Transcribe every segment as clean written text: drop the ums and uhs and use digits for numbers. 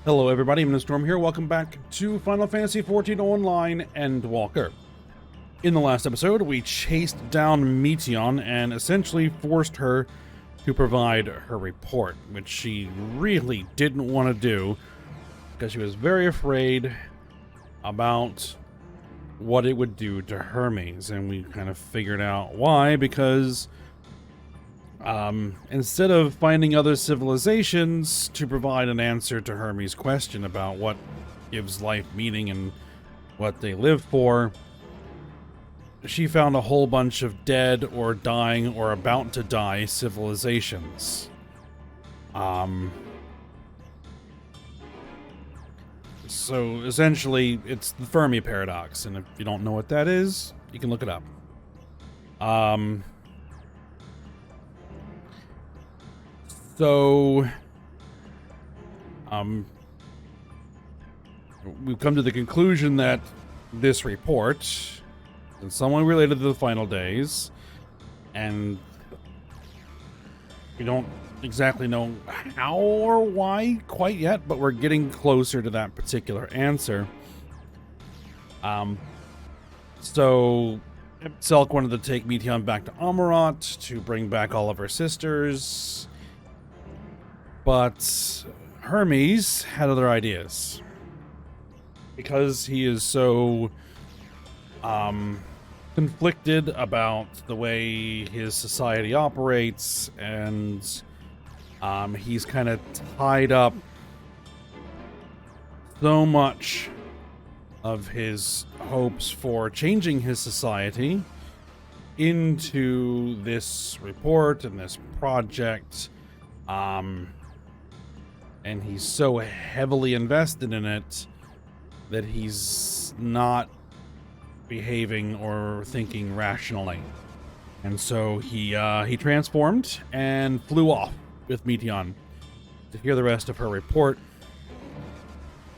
Hello everybody, I'm Storm here. Welcome back to Final Fantasy XIV Online Endwalker. In the last episode, we chased down Meteion and essentially forced her to provide her report, which she really didn't want to do because she was very afraid about what it would do to Hermes, and we kind of figured out why, because instead of finding other civilizations to provide an answer to Hermes' question about what gives life meaning and what they live for, she found a whole bunch of dead or dying or about to die civilizations. So essentially, it's the Fermi paradox, and if you don't know what that is, you can look it up. So, we've come to the conclusion that this report is somewhat related to the final days, and we don't exactly know how or why quite yet, but we're getting closer to that particular answer. So Selk wanted to take Meteion back to Amarant to bring back all of her sisters, but Hermes had other ideas. Because he is so conflicted about the way his society operates, and he's kind of tied up so much of his hopes for changing his society into this report and this project, and he's so heavily invested in it that he's not behaving or thinking rationally. And so he transformed and flew off with Meteion to hear the rest of her report.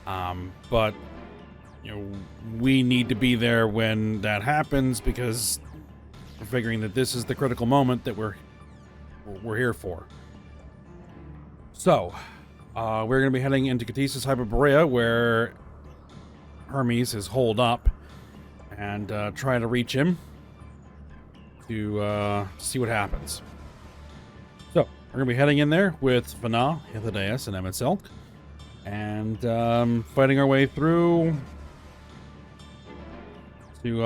But you know, we need to be there when that happens, because we're figuring that this is the critical moment that we're here for. So we're going to be heading into Catesis Hyperborea, where Hermes is holed up, and try to reach him to see what happens. So we're going to be heading in there with Vana, Hythlodaeus, and Emet-Selch, and fighting our way through to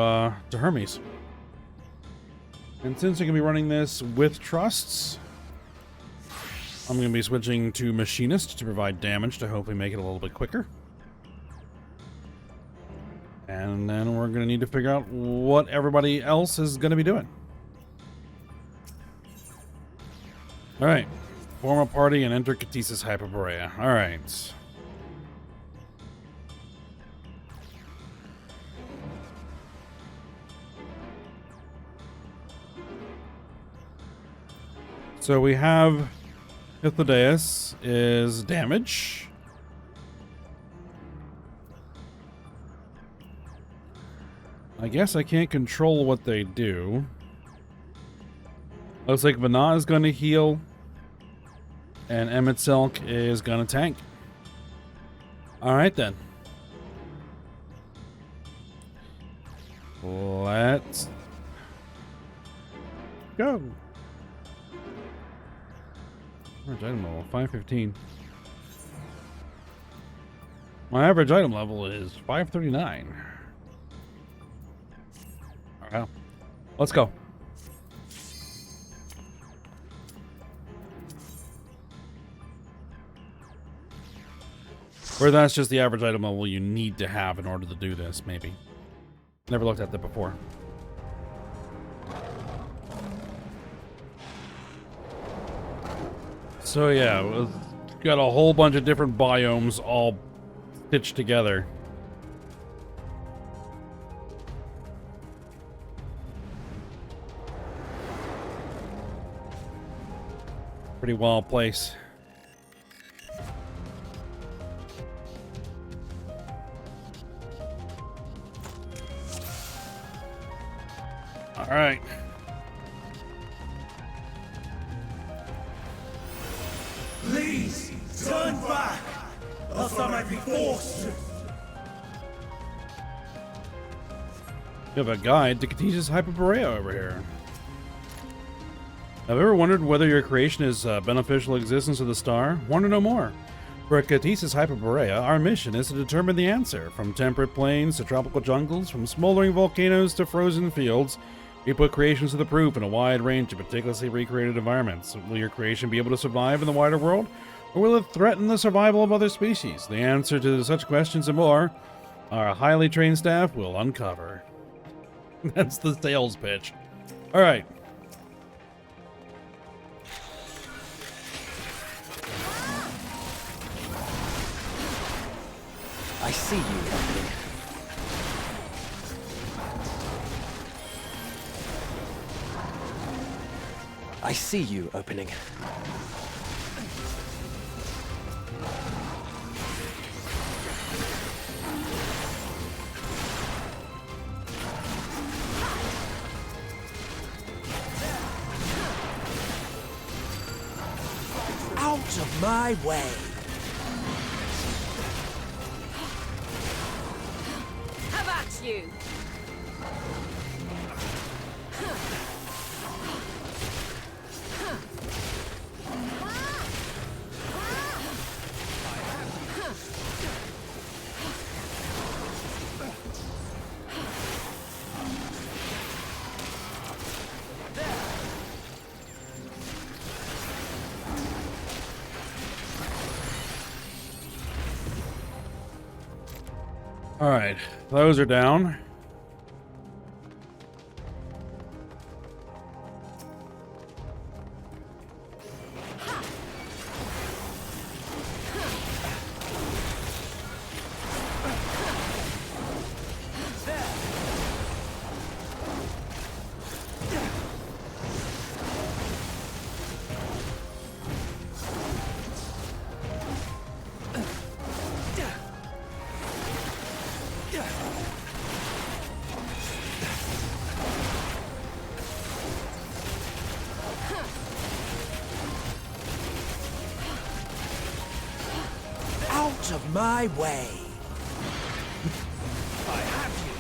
Hermes. And since we're going to be running this with trusts, I'm going to be switching to Machinist to provide damage to hopefully make it a little bit quicker. And then we're going to need to figure out what everybody else is going to be doing. Alright. Form a party and enter Catesis Hyperborea. Alright. So we have Hythlodaeus is damage. I guess I can't control what they do. Looks like Vana is going to heal, and Emet-Selch is going to tank. Alright then. Let's go. Average item level, 515. My average item level is 539. Alright, let's go. Or that's just the average item level you need to have in order to do this, maybe. Never looked at that before. So yeah, we've got a whole bunch of different biomes all stitched together. Pretty wild place. All right. Please, turn back! else I might be forced to. You have a guide to Katis's Hyperborea over here. Have you ever wondered whether your creation is beneficial existence of the star? Want to know more? For Katis's Hyperborea, our mission is to determine the answer. From temperate plains to tropical jungles, from smoldering volcanoes to frozen fields, we put creations to the proof in a wide range of meticulously recreated environments. Will your creation be able to survive in the wider world, or will it threaten the survival of other species? The answer to such questions and more, our highly trained staff will uncover. That's the sales pitch. All right. I see you, opening. I see you, opening. Out of my way. How about you? All right, those are down. Out of my way. I have you.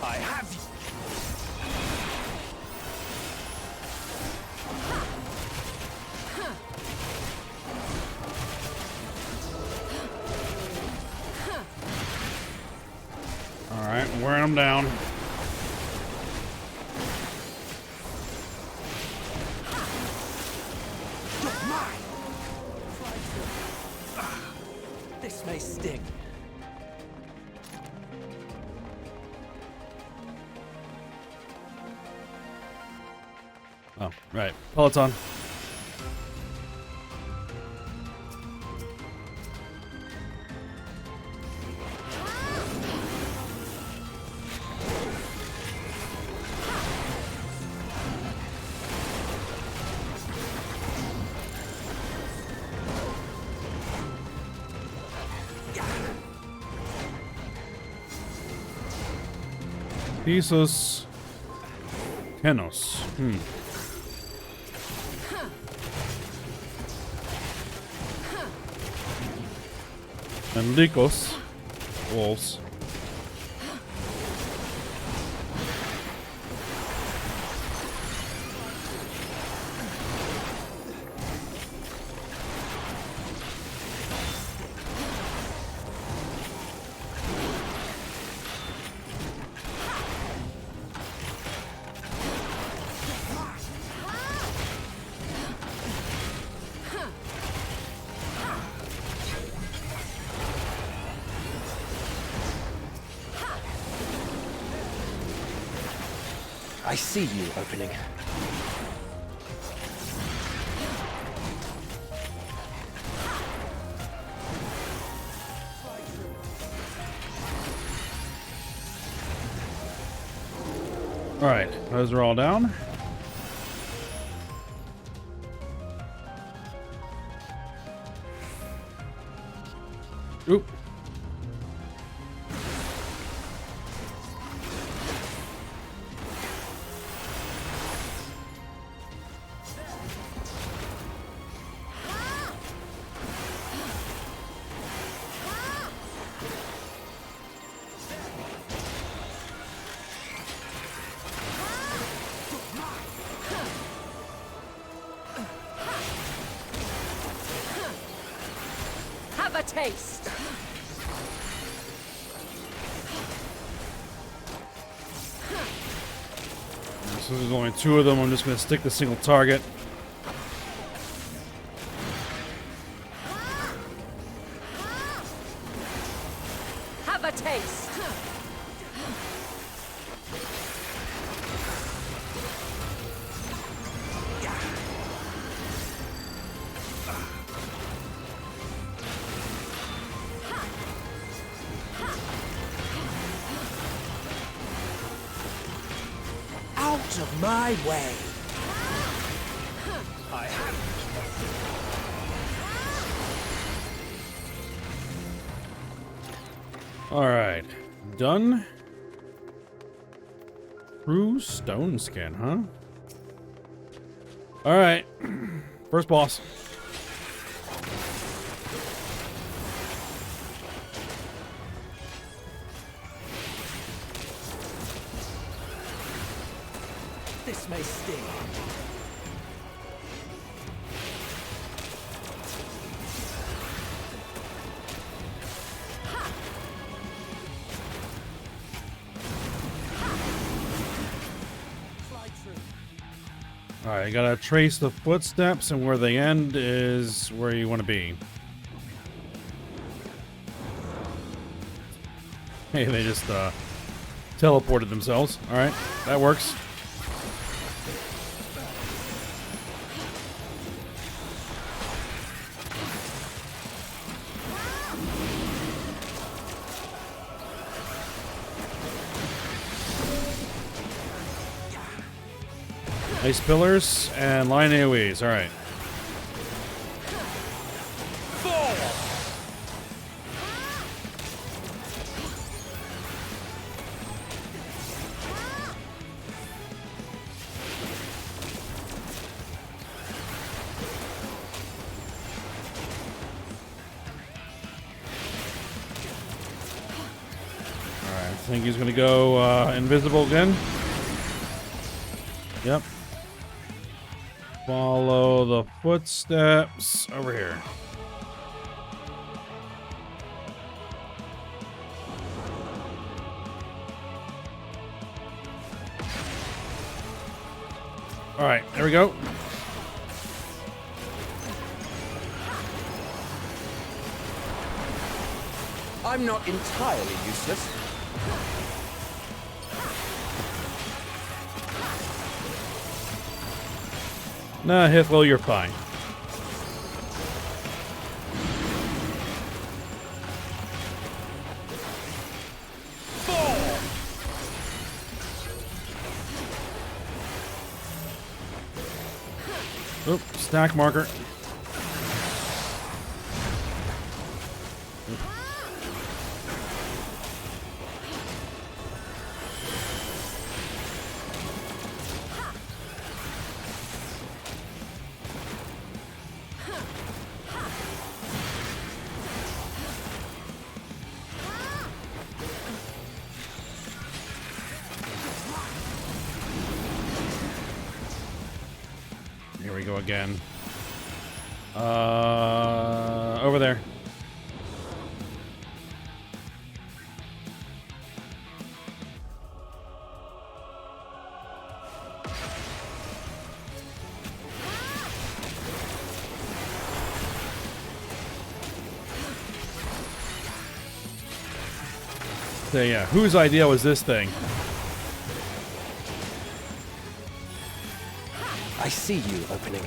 I have you. All right, wearing them down. You're mine. This may sting. Oh, right. Peloton. Pisos Tenos. And Lycos. Wolves. I see you, opening. All right, those are all down. Oop. taste. So there's only two of them. I'm just going to stick the single target. Have a taste. Out of my way. I have All right, done. True stone skin, huh? All right, first boss. This may sting. Fly through. All right, you gotta trace the footsteps, and where they end is where you want to be. Hey, they just teleported themselves. All right, that works. Ice pillars and line AoEs. All right. I think he's gonna go invisible again. Yep. Follow the footsteps over here. All right, there we go. I'm not entirely useless. Nah, Hithlo, you're fine. Oop, stack marker. Here we go again. Over there. So yeah, whose idea was this thing? I see you opening.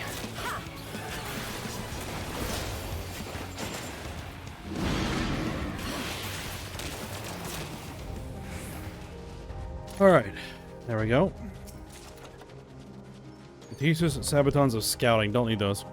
All right, there we go. Thesis Sabatons of Scouting. Don't need those.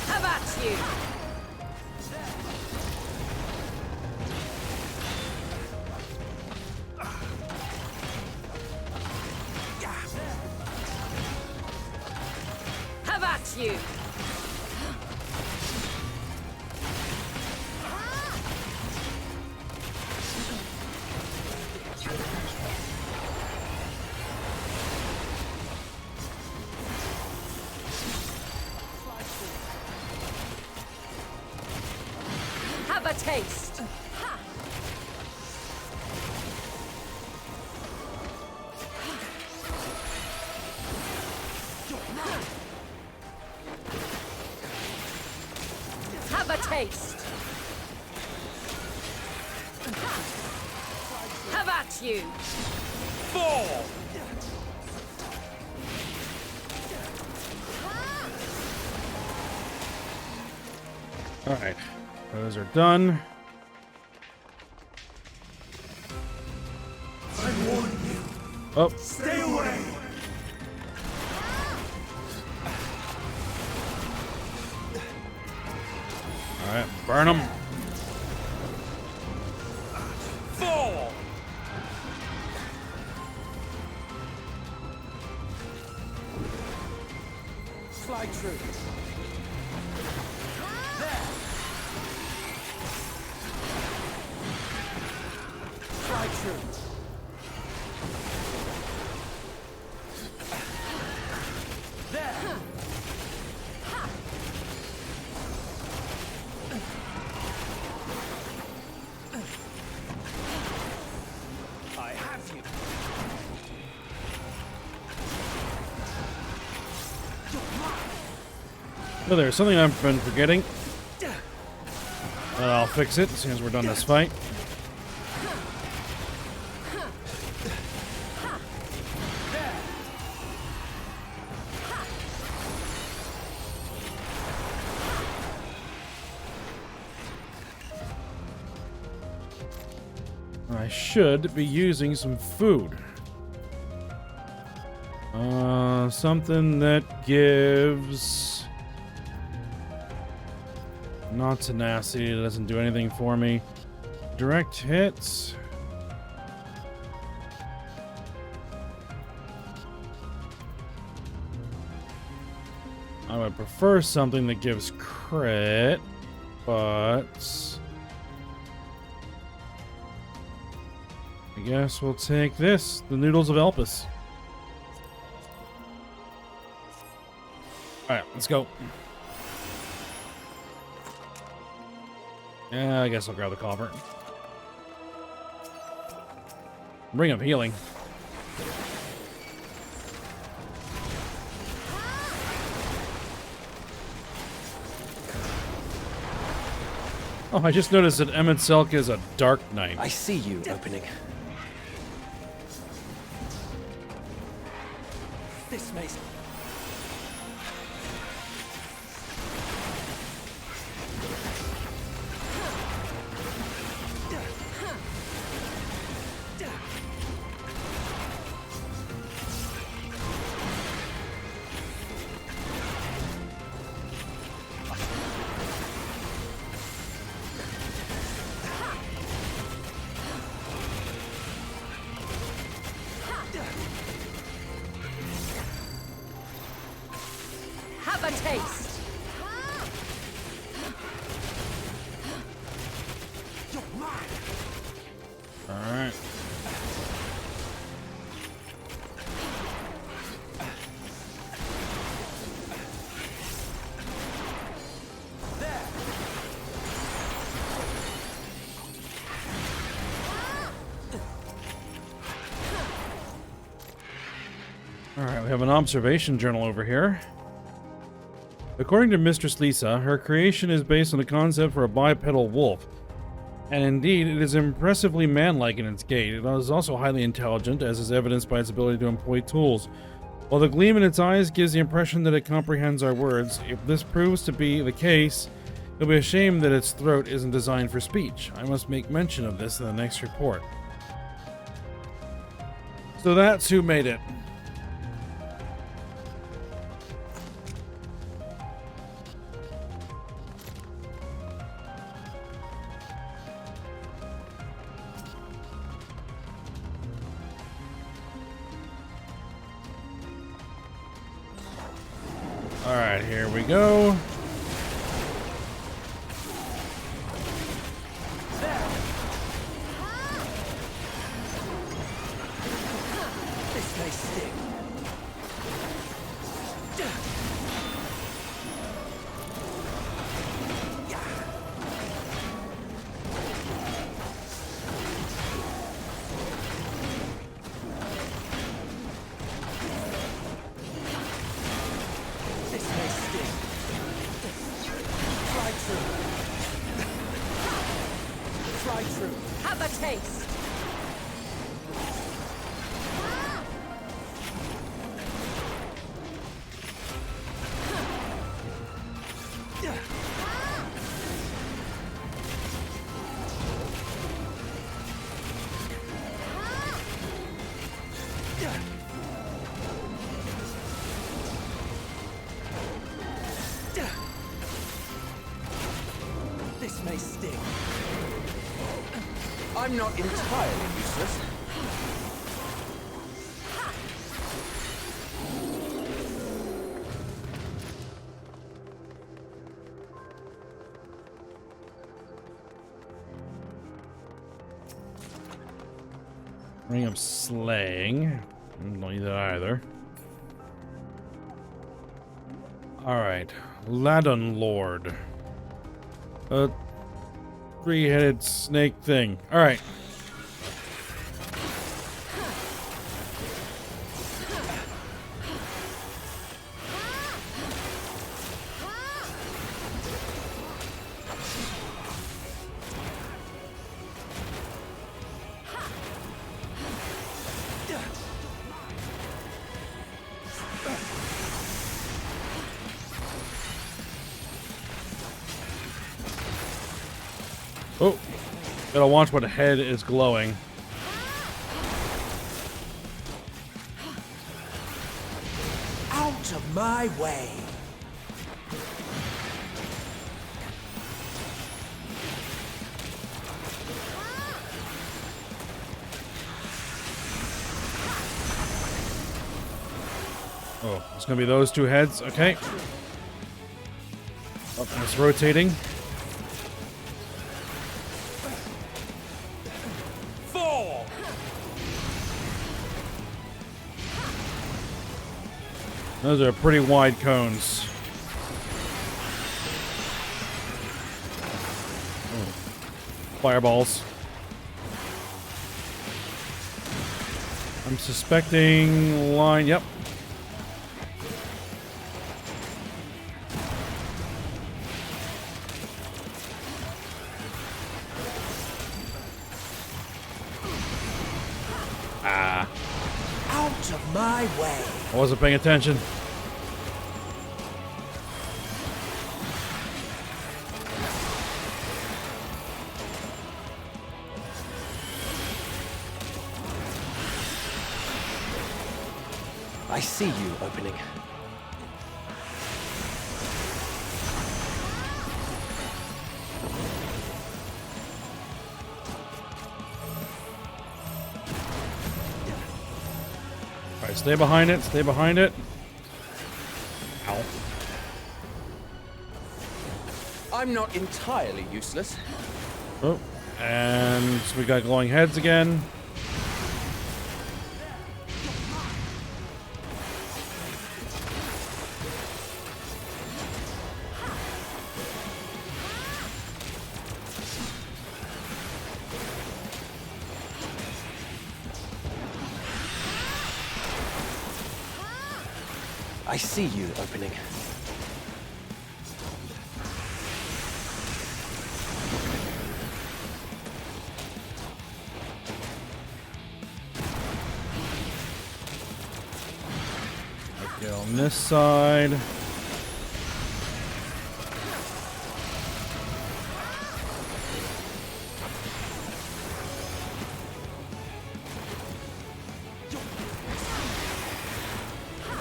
Have at you. Have at you! Have a taste! Have a taste! Have at you! Fall! Alright, those are done. I warn you. Oh, Stay away! alright, burn them. Fall! Slide through. There. Slide through. There. I have you. Oh, there's something I've been forgetting. I'll fix it as soon as we're done this fight. I should be using some food. Something that gives... Not tenacity, it doesn't do anything for me. Direct hits. I would prefer something that gives crit, but... I guess we'll take this, the Noodles of Elpis. Alright, let's go. Yeah, I guess I'll grab the copper. Ring of Healing. Oh, I just noticed that Emmett Selk is a Dark Knight. I see you opening. This may... Have a taste! Alright. Alright, we have an observation journal over here. According to Mistress Lisa, her creation is based on the concept for a bipedal wolf. And indeed, it is impressively manlike in its gait. It is also highly intelligent, as is evidenced by its ability to employ tools. While the gleam in its eyes gives the impression that it comprehends our words, if this proves to be the case, it'll be a shame that its throat isn't designed for speech. I must make mention of this in the next report. So that's who made it. All right, here we go. This may sting. This may sting. Try true. Try true. Have a taste. This may sting. I'm not entirely useless. Ring of Slaying. Don't need that either. Alright. Ladon Lord. A three-headed snake thing. Alright. Oh, gotta watch what head is glowing. Out of my way. Oh, it's gonna be those two heads. Okay. Oh, it's rotating. Fall. Those are pretty wide cones. Oh. Fireballs. I'm suspecting line. Yep. Out of my way. I wasn't paying attention. I see you opening. Alright, stay behind it, stay behind it. Ow. I'm not entirely useless. Oh, and we got glowing heads again. I see you opening. Okay, on this side.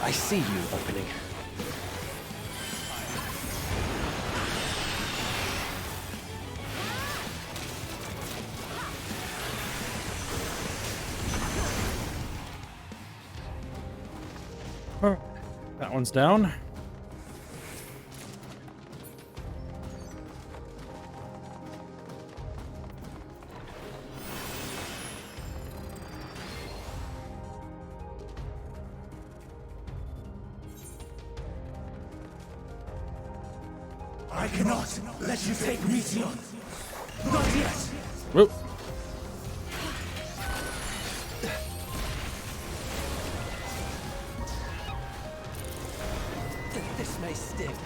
I see you opening. That one's down. I cannot let you take Meteon. Not yet. Whoop. This may sting.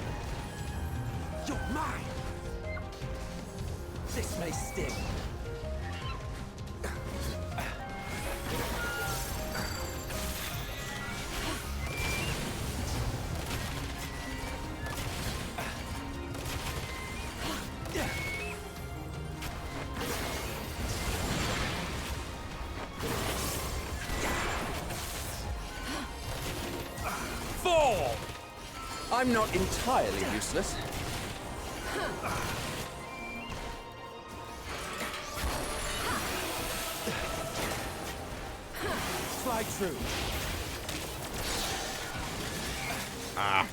You're mine. This may sting. Fall! I'm not entirely useless. Slide through. Ah.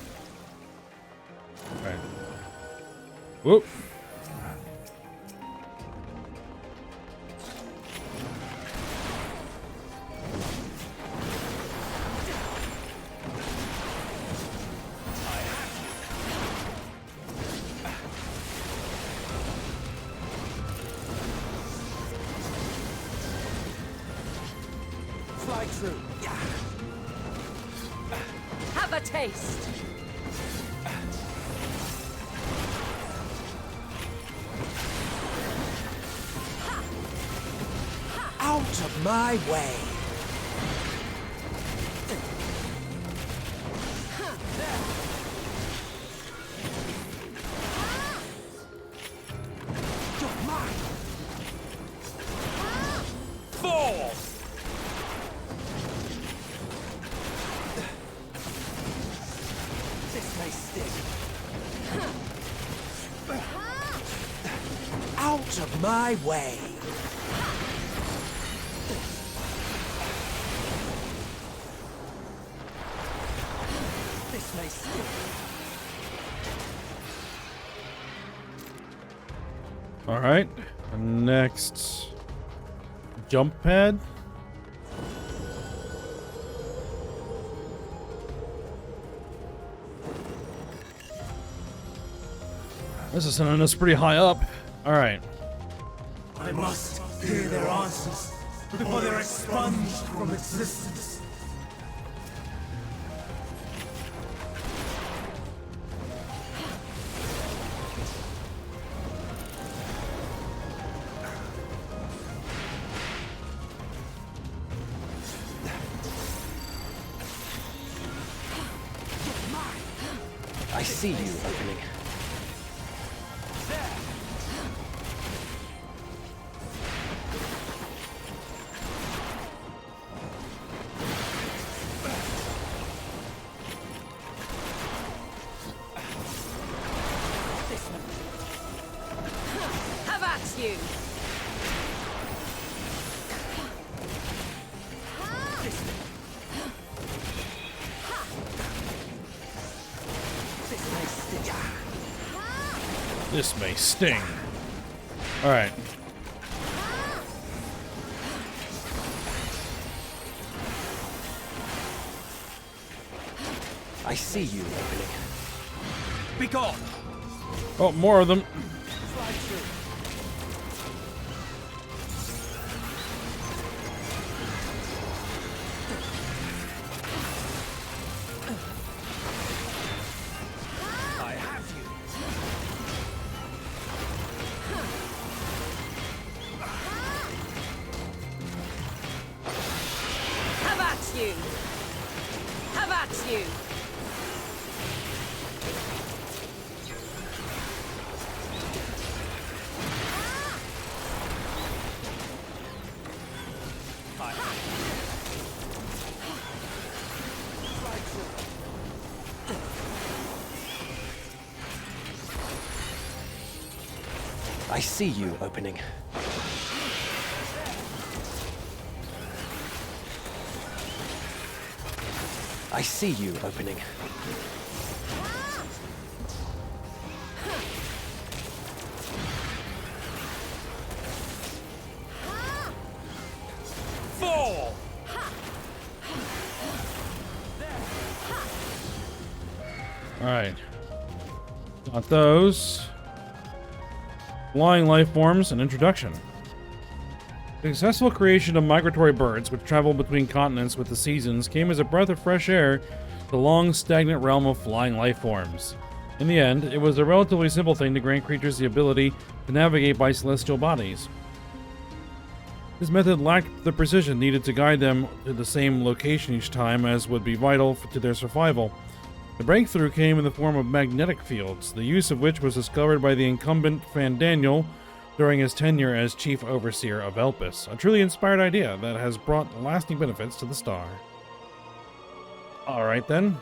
Right. Whoop. Slide through. Have a taste. Out of my way. You're mine. Fall! This may sting. Out of my way. This may sting. All right. Next jump pad. This is sending us pretty high up. All right. I must hear their answers before they're expunged from existence. I see you opening. Have at you. This may sting. This may sting. All right. I see you opening. Be gone. Oh, more of them. Slide through. I have you. Have at you. Have at you. I see you opening. I see you opening. Fall. All right. Got those. Flying life forms, an introduction. The successful creation of migratory birds, which travel between continents with the seasons, came as a breath of fresh air to the long stagnant realm of flying life forms. In the end, it was a relatively simple thing to grant creatures the ability to navigate by celestial bodies. This method lacked the precision needed to guide them to the same location each time as would be vital to their survival. The breakthrough came in the form of magnetic fields, the use of which was discovered by the incumbent Fandaniel during his tenure as Chief Overseer of Elpis, a truly inspired idea that has brought lasting benefits to the star. Alright then.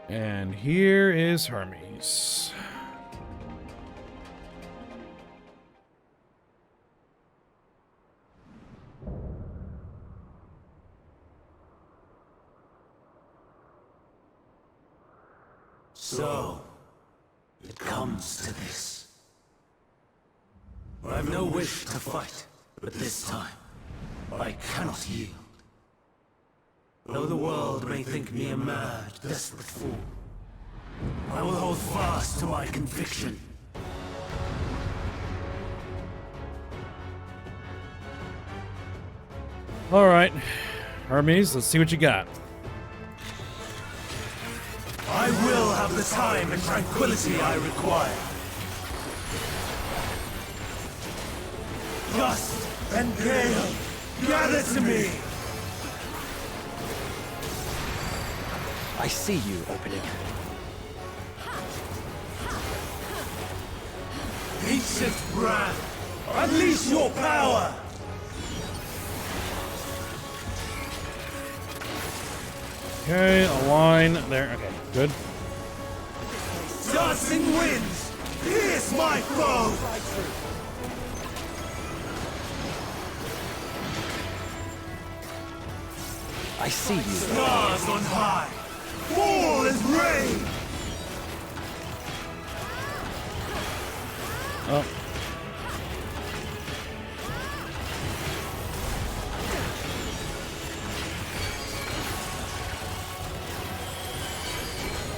And here is Hermes. So, it comes to this. I have no wish to fight, but this time, I cannot yield. Though the world may think me a mad, desperate fool, I will hold fast to my conviction. Alright, Hermes, let's see what you got. I will have the time and tranquility I require. Dust and gale, gather to me! I see you opening. Ancient brand, unleash your power! Okay, a line there. Okay, good. Dancing winds, pierce my foe! I see you. Stars on high, fall as rain! Oh.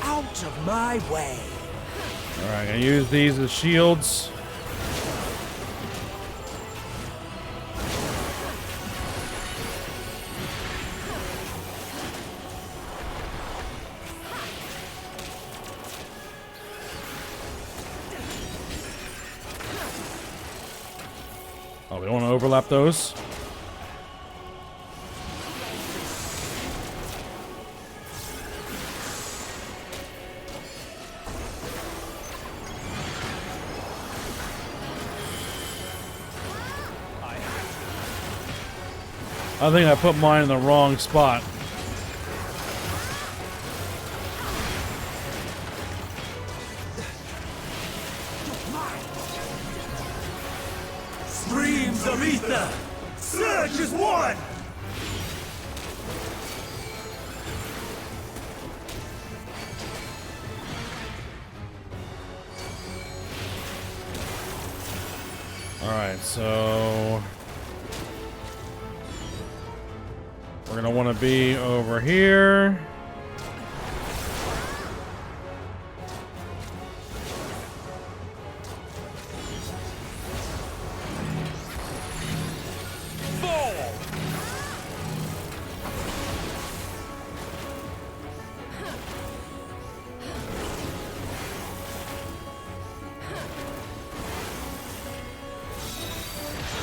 Out of my way. Alright, I use these as shields. Oh, we don't want to overlap those. I think I put mine in the wrong spot. Streams of ether, surge as one! Alright, so we're gonna want to be over here.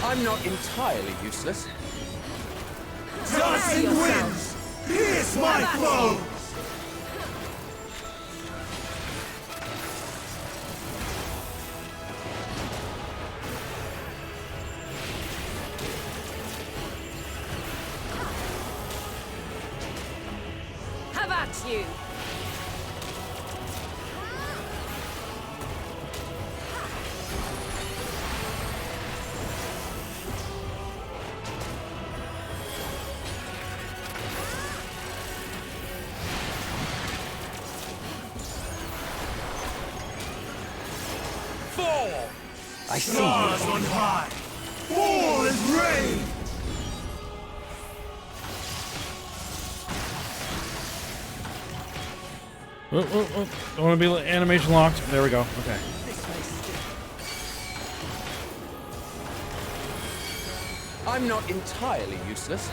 I'm not entirely useless. Dancing winds, pierce my foe! Have at you! I see Stars you. on high, fall as rain! I want to be animation locked. There we go. Okay. I'm not entirely useless.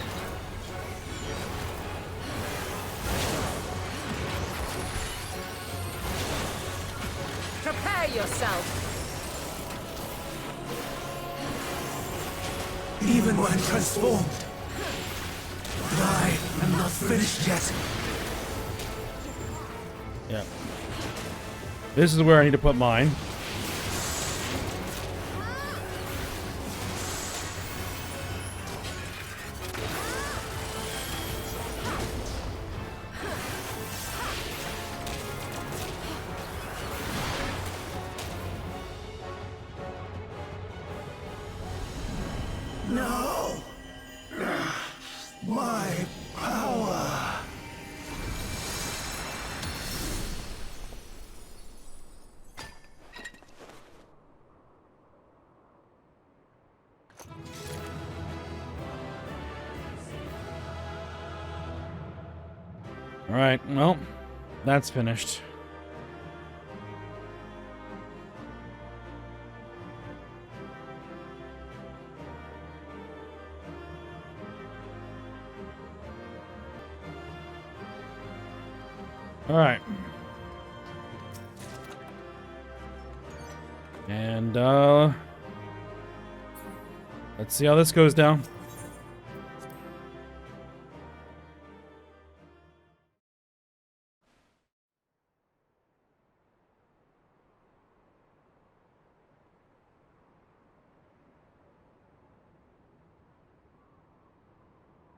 Prepare yourself. Even when transformed. But I am not finished yet. Yeah. This is where I need to put mine. No! My power! All right. Well, that's finished. All right. And let's see how this goes down.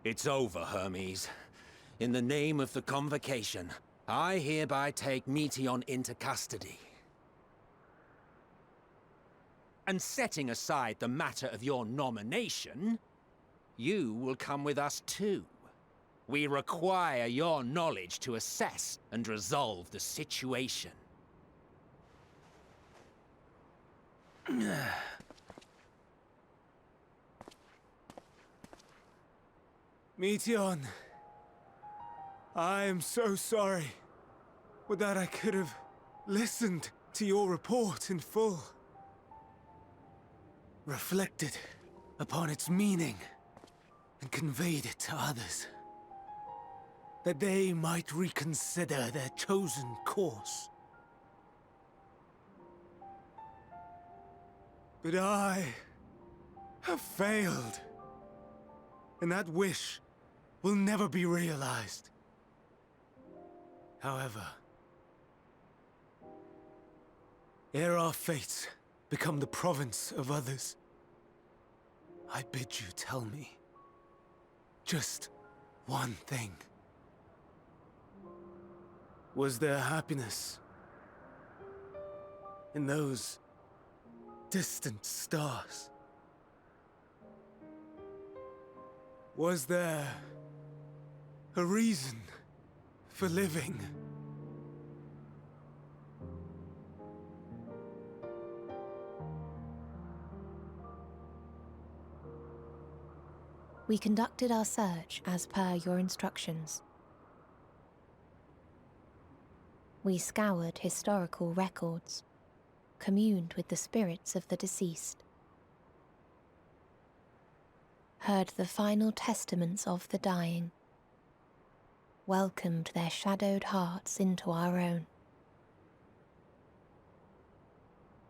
It's over, Hermes. In the name of the Convocation, I hereby take Meteion into custody. And setting aside the matter of your nomination, you will come with us too. We require your knowledge to assess and resolve the situation. Meteion, I am so sorry. Would that I could have listened to your report in full. Reflected upon its meaning and conveyed it to others. That they might reconsider their chosen course. But I have failed. And that wish will never be realized. However, ere our fates become the province of others, I bid you tell me just one thing. Was there happiness in those distant stars? Was there a reason for living? We conducted our search as per your instructions. We scoured historical records, communed with the spirits of the deceased, heard the final testaments of the dying, welcomed their shadowed hearts into our own.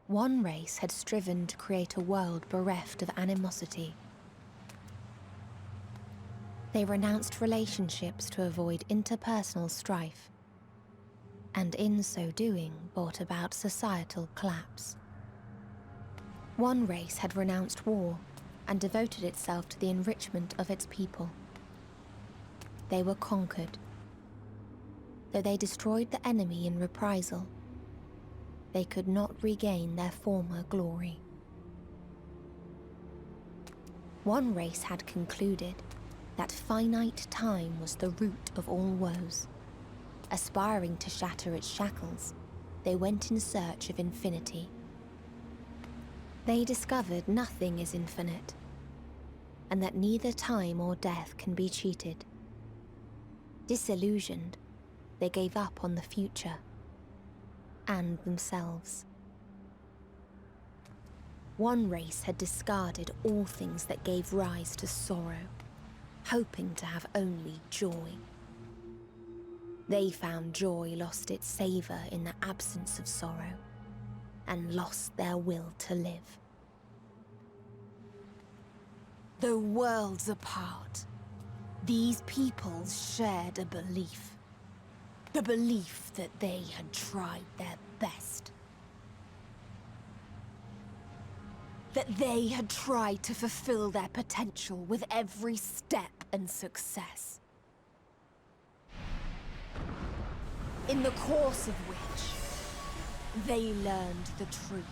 One race had striven to create a world bereft of animosity. They renounced relationships to avoid interpersonal strife, and in so doing brought about societal collapse. One race had renounced war and devoted itself to the enrichment of its people. They were conquered. Though they destroyed the enemy in reprisal, they could not regain their former glory. One race had concluded that finite time was the root of all woes. Aspiring to shatter its shackles, they went in search of infinity. They discovered nothing is infinite, and that neither time or death can be cheated. Disillusioned, they gave up on the future and themselves. One race had discarded all things that gave rise to sorrow, hoping to have only joy. They found joy lost its savor in the absence of sorrow, and lost their will to live. Though worlds apart, these peoples shared a belief. The belief that they had tried their best. That they had tried to fulfill their potential with every step and success. In the course of which, they learned the truth.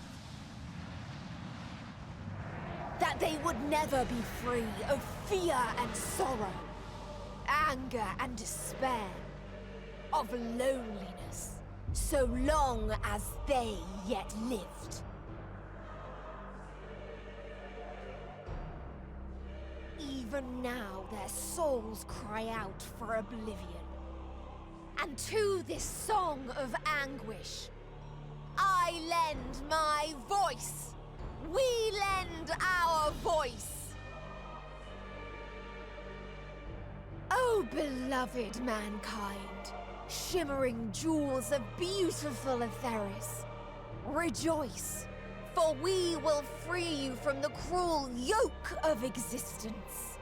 That they would never be free of fear and sorrow, anger and despair, of loneliness, so long as they yet lived. Even now their souls cry out for oblivion. And to this song of anguish, I lend my voice. We lend our voice. Oh, beloved mankind, shimmering jewels of beautiful Etheris, rejoice, for we will free you from the cruel yoke of existence.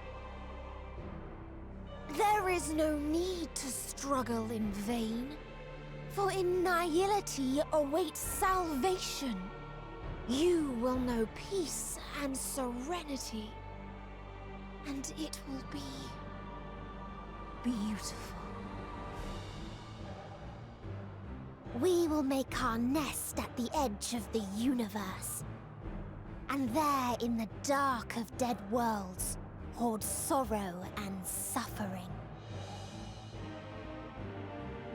There is no need to struggle in vain, for in nihility awaits salvation. You will know peace and serenity, and it will be beautiful. We will make our nest at the edge of the universe, and there in the dark of dead worlds hoard sorrow and suffering.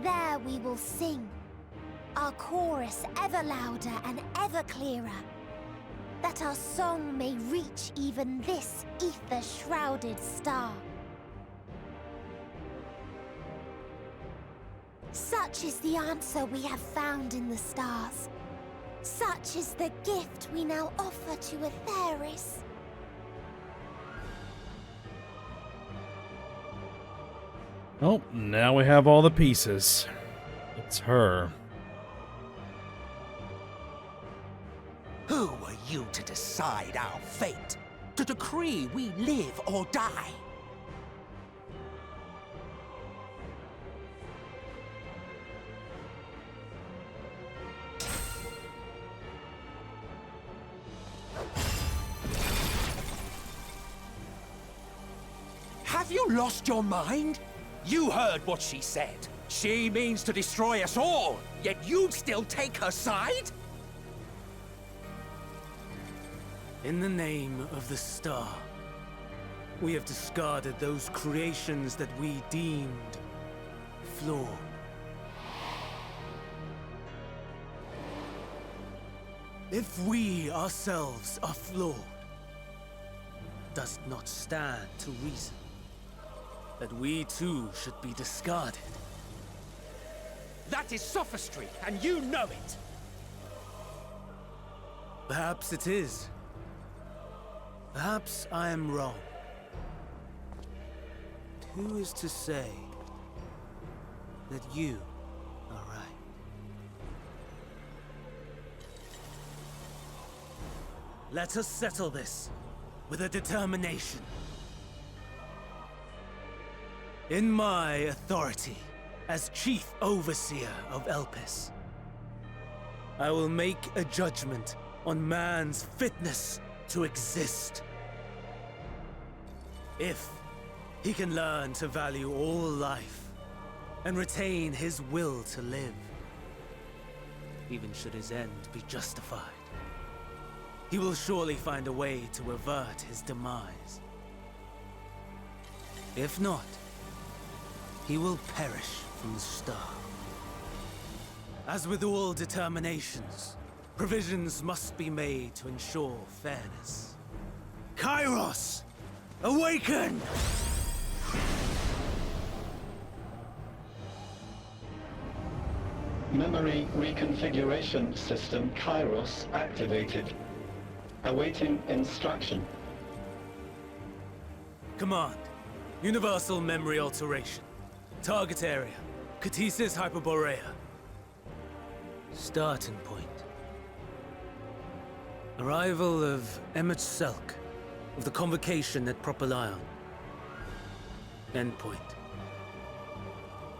There we will sing, our chorus ever louder and ever clearer, that our song may reach even this ether-shrouded star. Such is the answer we have found in the stars. Such is the gift we now offer to Etheris. Oh, now we have all the pieces. It's her. Who are you to decide our fate? To decree we live or die? Have you lost your mind? You heard what she said. She means to destroy us all, yet you'd still take her side? In the name of the star, we have discarded those creations that we deemed flawed. If we ourselves are flawed, does it not stand to reason that we too should be discarded? That is sophistry, and you know it! Perhaps it is. Perhaps I am wrong. But who is to say that you are right? Let us settle this with a determination. In my authority as Chief Overseer of Elpis, I will make a judgment on man's fitness to exist. If he can learn to value all life and retain his will to live, even should his end be justified, he will surely find a way to avert his demise. If not, he will perish from the start. As with all determinations, provisions must be made to ensure fairness. Kairos, awaken! Memory reconfiguration system Kairos activated. Awaiting instruction. Command. Universal memory alteration. Target area. Catesis Hyperborea. Starting point. Arrival of Emmett Selk, of the Convocation at Propylion. Endpoint.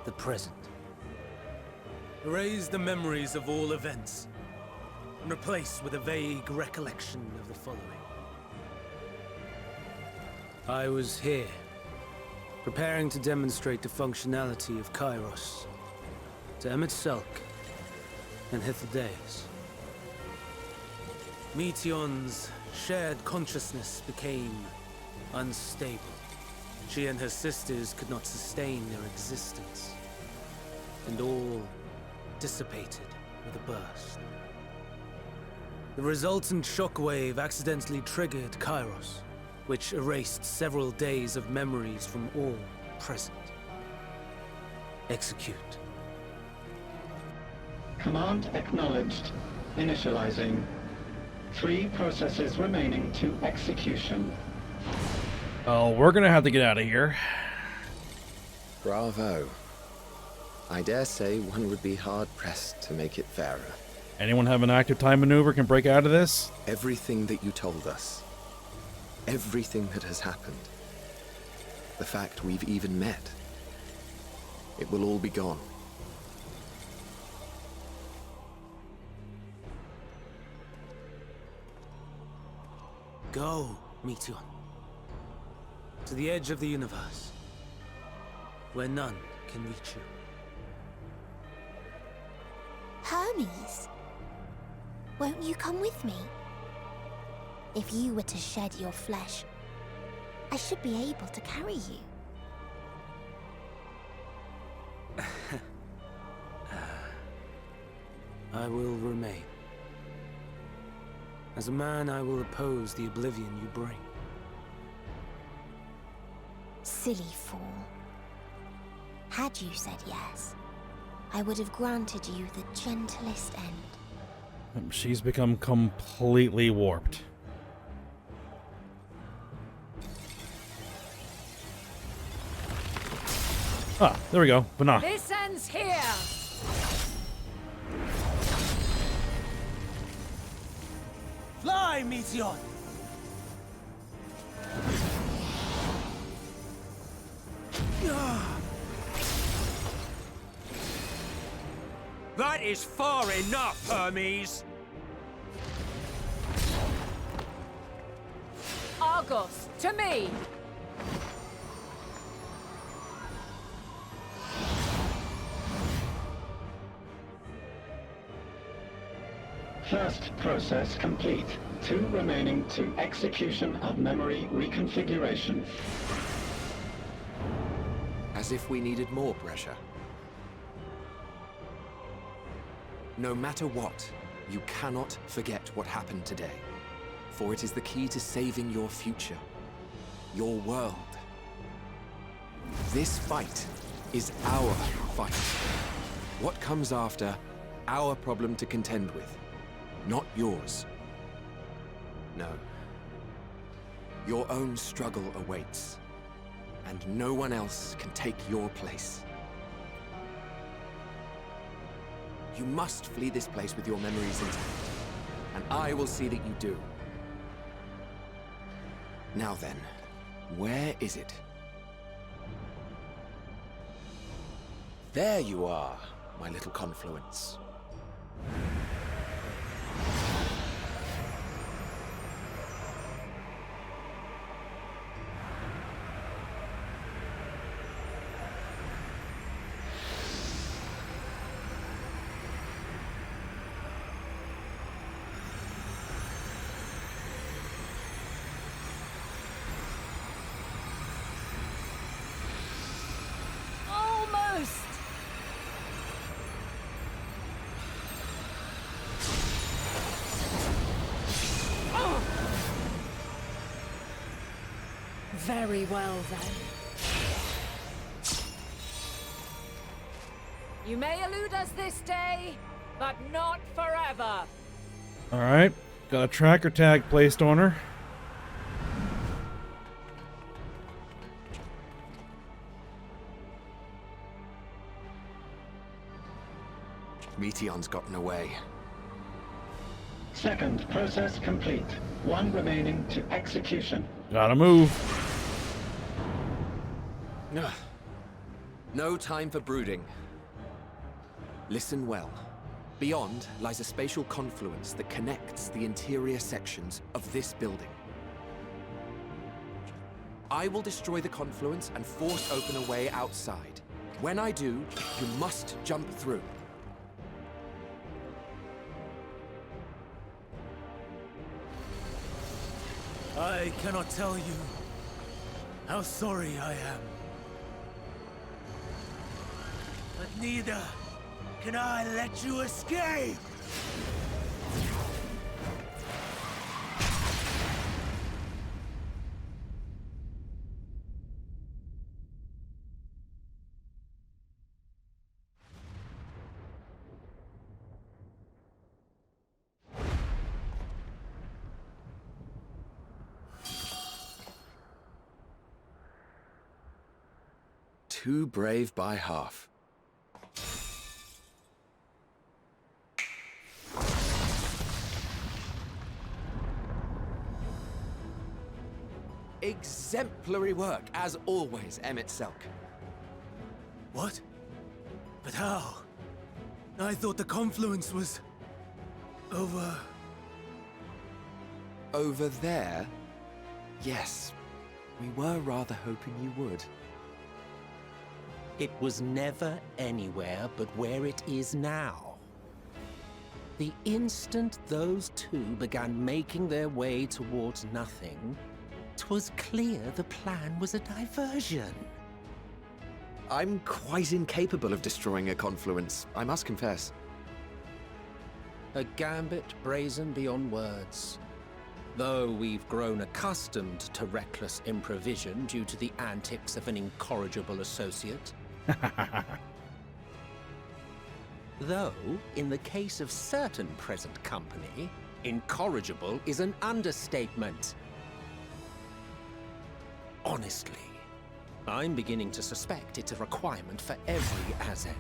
The present. Erase the memories of all events, and replace with a vague recollection of the following. I was here, preparing to demonstrate the functionality of Kairos to Emmett Selk and Hythlodaeus. Meteon's shared consciousness became unstable. She and her sisters could not sustain their existence, and all dissipated with a burst. The resultant shockwave accidentally triggered Kairos, which erased several days of memories from all present. Execute. Command acknowledged. Initializing. 3 processes remaining to execution. Oh, we're gonna have to get out of here. Bravo. I dare say one would be hard-pressed to make it fairer. Anyone have an active time maneuver can break out of this? Everything that you told us, everything that has happened, the fact we've even met, it will all be gone. Go, Meteon. To the edge of the universe, where none can reach you. Hermes, won't you come with me? If you were to shed your flesh, I should be able to carry you. I will remain. As a man, I will oppose the oblivion you bring. Silly fool. Had you said yes, I would have granted you the gentlest end. She's become completely warped. Ah, there we go. Banah. This ends here! Fly, Meteon! That is far enough, Hermes! Argos, to me! First process complete. 2 remaining to execution of memory reconfiguration. As if we needed more pressure. No matter what, you cannot forget what happened today. For it is the key to saving your future. Your world. This fight is our fight. What comes after, our problem to contend with. Not yours. No. Your own struggle awaits. And no one else can take your place. You must flee this place with your memories intact. And I will see that you do. Now then, where is it? There you are, my little confluence. Very well, then. You may elude us this day, but not forever. Alright, got a tracker tag placed on her. Meteon's gotten away. Second process complete. One remaining to execution. Gotta move. Ugh. No time for brooding. Listen well. Beyond lies a spatial confluence that connects the interior sections of this building. I will destroy the confluence and force open a way outside. When I do, you must jump through. I cannot tell you how sorry I am. But neither can I let you escape! Too brave by half. Exemplary work, as always, Emmett Selk. What? But how? I thought the confluence was... over... Over there? Yes. We were rather hoping you would. It was never anywhere but where it is now. The instant those two began making their way towards nothing, 'twas clear the plan was a diversion. I'm quite incapable of destroying a confluence, I must confess. A gambit brazen beyond words. Though we've grown accustomed to reckless improvision due to the antics of an incorrigible associate. Though, in the case of certain present company, incorrigible is an understatement. Honestly, I'm beginning to suspect it's a requirement for every Azen.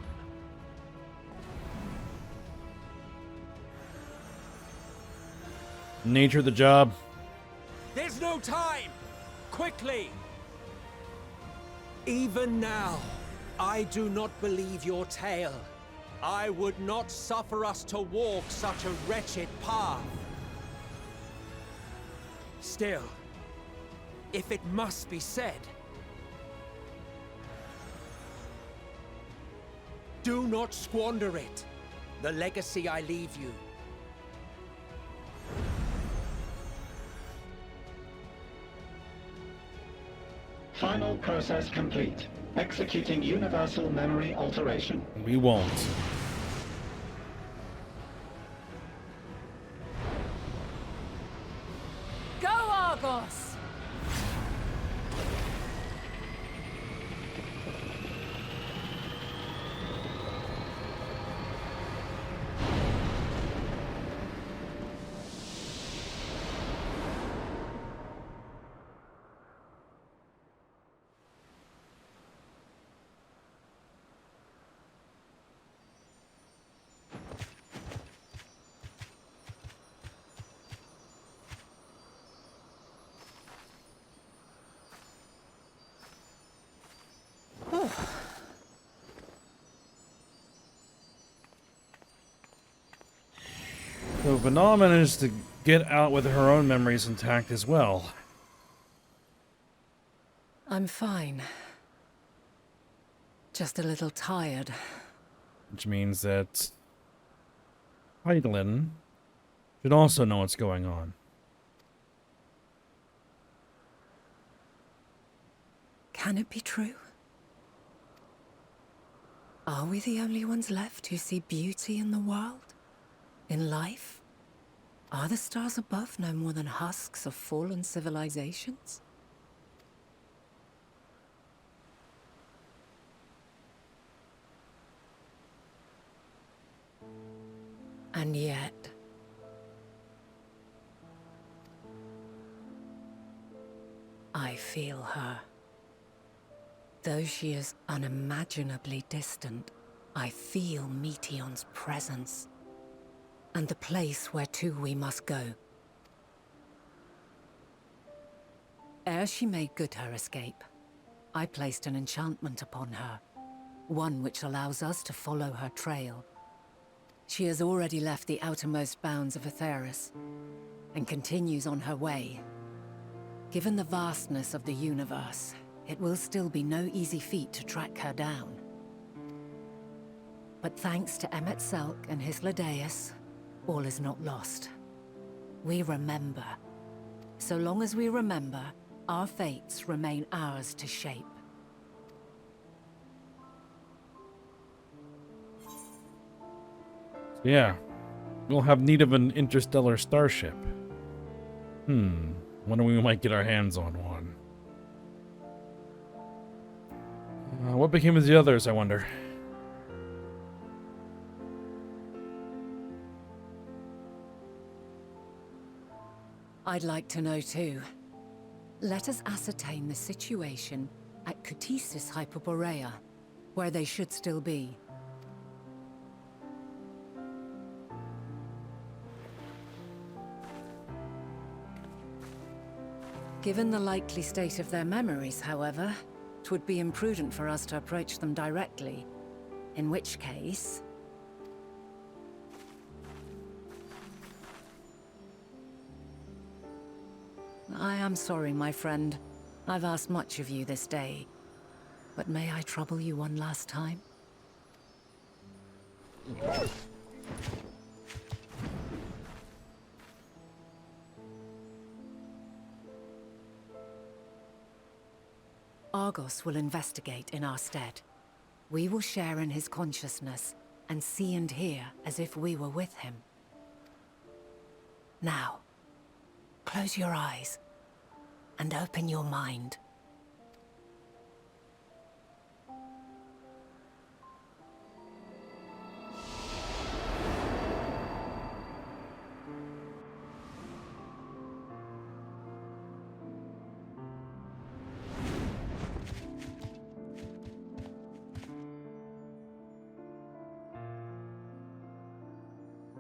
Nature of the job. There's no time! Quickly! Even now, I do not believe your tale. I would not suffer us to walk such a wretched path. Still, if it must be said, do not squander it. The legacy I leave you. Final process complete. Executing universal memory alteration. We won't. Go, Argos! So Vana managed to get out with her own memories intact as well. I'm fine. Just a little tired. Which means that Heidelin should also know what's going on. Can it be true? Are we the only ones left who see beauty in the world? In life? Are the stars above no more than husks of fallen civilizations? And yet... I feel her. Though she is unimaginably distant, I feel Meteion's presence. And the place where to we must go. Ere she made good her escape, I placed an enchantment upon her. One which allows us to follow her trail. She has already left the outermost bounds of Aetheris, and continues on her way. Given the vastness of the universe, it will still be no easy feat to track her down. But thanks to Emet-Selch and Hythlodaeus, all is not lost. We remember. So long as we remember, our fates remain ours to shape. Yeah, we'll have need of an interstellar starship. Wonder when we might get our hands on one. What became of the others, I wonder? I'd like to know too. Let us ascertain the situation at Kutisis Hyperborea, where they should still be. Given the likely state of their memories, however, it would be imprudent for us to approach them directly. In which case... I am sorry, my friend. I've asked much of you this day. But may I trouble you one last time? Argos will investigate in our stead. We will share in his consciousness and see and hear as if we were with him. Now, close your eyes and open your mind.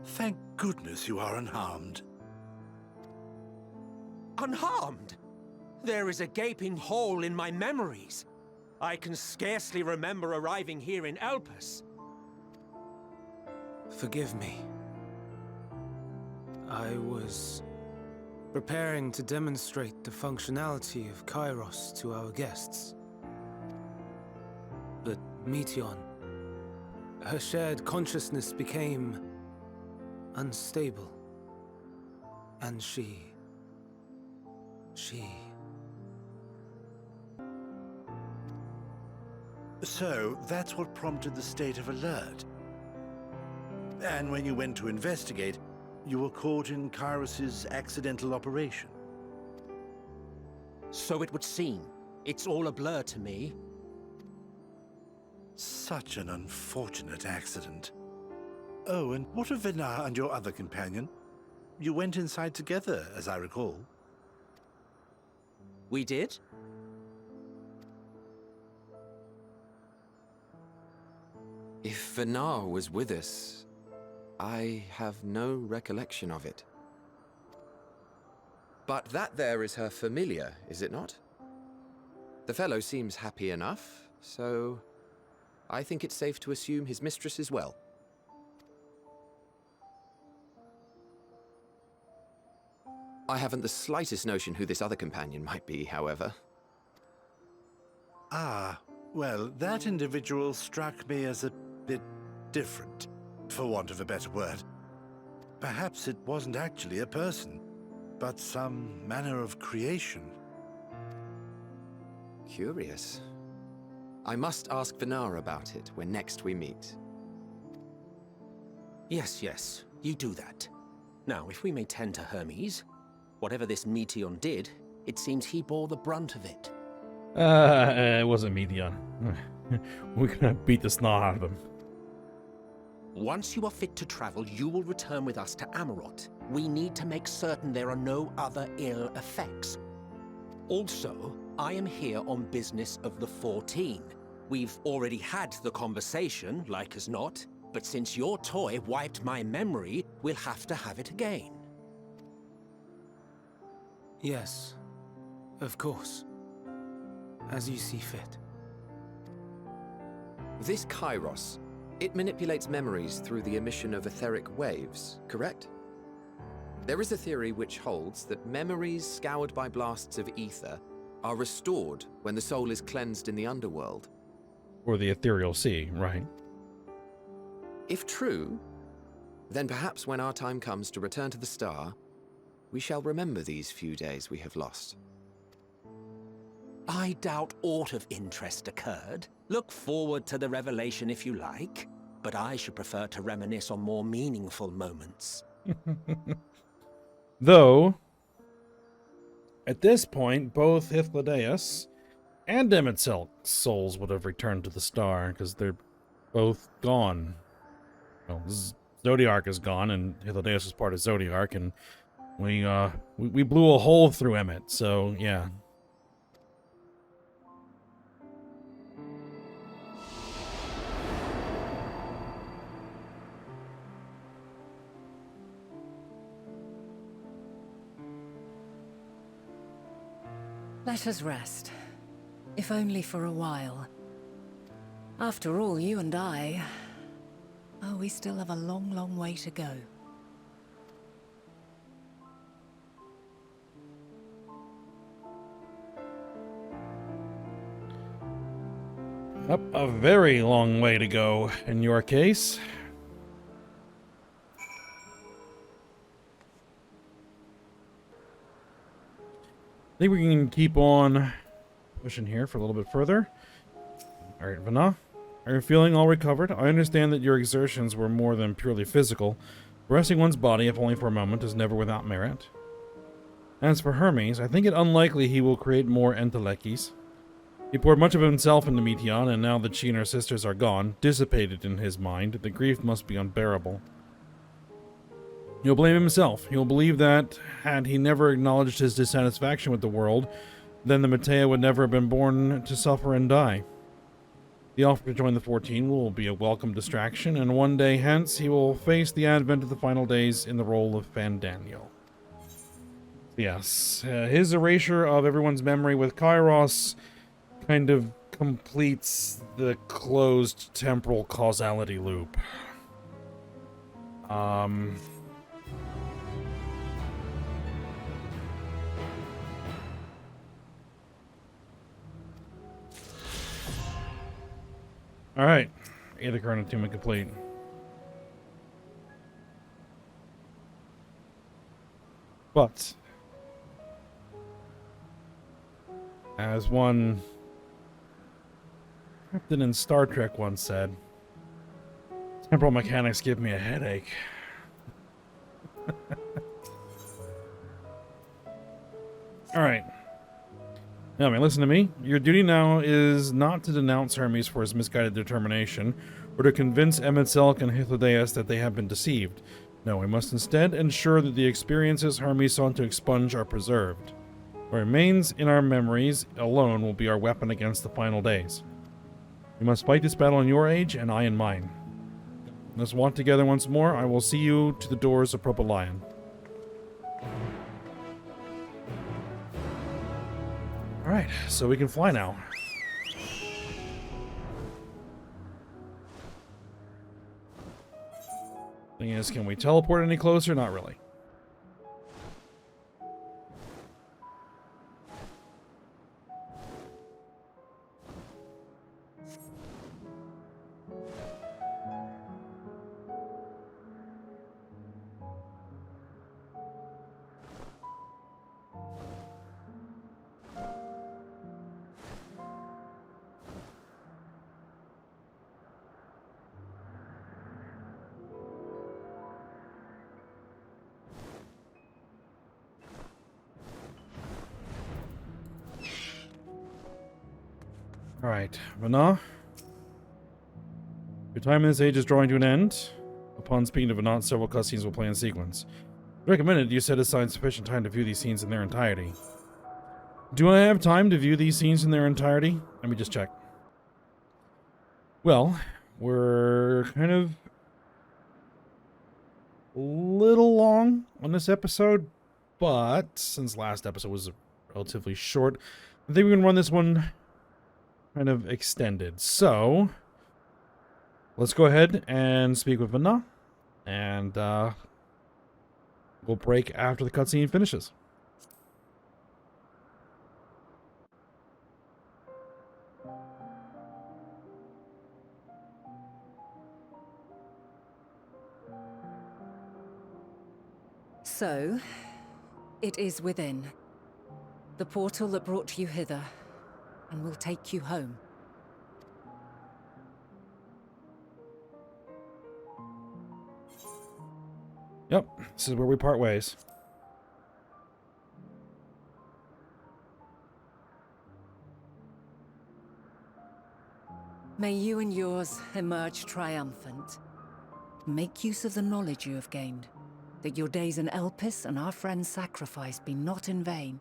Thank goodness you are unharmed. Unharmed? There is a gaping hole in my memories. I can scarcely remember arriving here in Elpis. Forgive me. I was preparing to demonstrate the functionality of Kairos to our guests. But Meteion, her shared consciousness became unstable. And she... So, that's what prompted the state of alert. And when you went to investigate, you were caught in Kairos's accidental operation. So it would seem. It's all a blur to me. Such an unfortunate accident. Oh, and what of Venar and your other companion? You went inside together, as I recall. We did? If Venar was with us, I have no recollection of it. But that there is her familiar, is it not? The fellow seems happy enough, so I think it's safe to assume his mistress is well. I haven't the slightest notion who this other companion might be, however. Ah, well, that individual struck me as a bit different, for want of a better word. Perhaps it wasn't actually a person, but some manner of creation. Curious. I must ask Venar about it when next we meet. Yes, you do that. Now, if we may tend to Hermes, whatever this Meteion did, it seems he bore the brunt of it. It wasn't Meteion. We're gonna beat the snot out of him. Once you are fit to travel, you will return with us to Amarot. We need to make certain there are no other ill effects. Also, I am here on business of the 14. We've already had the conversation, like as not, but since your toy wiped my memory, we'll have to have it again. Yes, of course. As you see fit. This Kairos, it manipulates memories through the emission of etheric waves, correct? There is a theory which holds that memories scoured by blasts of ether are restored when the soul is cleansed in the underworld. Or the ethereal sea, right? If true, then perhaps when our time comes to return to the star, we shall remember these few days we have lost. I doubt aught of interest occurred. Look forward to the revelation if you like, but I should prefer to reminisce on more meaningful moments. Though, at this point, both Hythlodaeus and Emetzel's souls would have returned to the star, because they're both gone. Well, Zodiark is gone, and Hythlodaeus is part of Zodiark, and we blew a hole through Emmet, so yeah. Let us rest, if only for a while. After all, you and I... Oh, we still have a long, long way to go. Up a very long way to go, in your case. I think we can keep on pushing here for a little bit further. Alright, Vana, are you feeling all recovered? I understand that your exertions were more than purely physical. Resting one's body, if only for a moment, is never without merit. As for Hermes, I think it unlikely he will create more entelechies. He poured much of himself into Meteion, and now that she and her sisters are gone, dissipated in his mind, the grief must be unbearable. He'll blame himself. He'll believe that, had he never acknowledged his dissatisfaction with the world, then the Matea would never have been born to suffer and die. The offer to join the 14 will be a welcome distraction, and one day hence he will face the advent of the final days in the role of Fandaniel. Yes, his erasure of everyone's memory with Kairos kind of completes the closed temporal causality loop. Alright, Aether Current Attunement complete. But, as one captain in Star Trek once said, temporal mechanics give me a headache. Alright. Now, listen to me. Your duty now is not to denounce Hermes for his misguided determination, or to convince Emetzelk and Hythlodaeus that they have been deceived. No, we must instead ensure that the experiences Hermes sought to expunge are preserved. What remains in our memories alone will be our weapon against the final days. We must fight this battle in your age, and I in mine. Let's walk together once more. I will see you to the doors of Propylion. Alright, so we can fly now. Thing is, can we teleport any closer? Not really. Alright, Vana. Your time in this age is drawing to an end. Upon speaking of Venant, several cutscenes will play in sequence. Recommended you set aside sufficient time to view these scenes in their entirety. Do I have time to view these scenes in their entirety? Let me just check. Well, we're kind of a little long on this episode, but since last episode was relatively short, I think we can run this one kind of extended. So, let's go ahead and speak with Venant, and we'll break after the cutscene finishes. So, it is within. The portal that brought you hither, and will take you home. Yep, this is where we part ways. May you and yours emerge triumphant. Make use of the knowledge you have gained, that your days in Elpis and our friend's sacrifice be not in vain.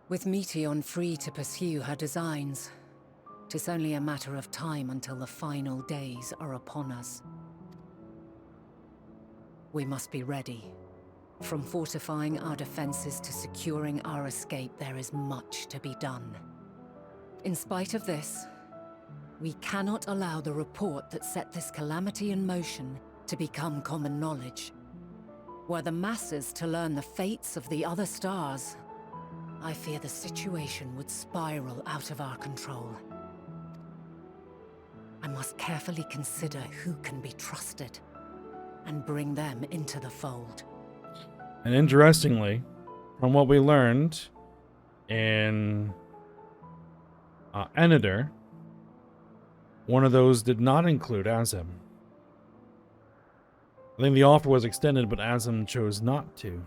With Meteion free to pursue her designs, 'tis only a matter of time until the final days are upon us. We must be ready. From fortifying our defenses to securing our escape, there is much to be done. In spite of this, we cannot allow the report that set this calamity in motion to become common knowledge. Were the masses to learn the fates of the other stars, I fear the situation would spiral out of our control. I must carefully consider who can be trusted and bring them into the fold. And interestingly, from what we learned in Eneder, one of those did not include Azem. I think the offer was extended, but Azem chose not to.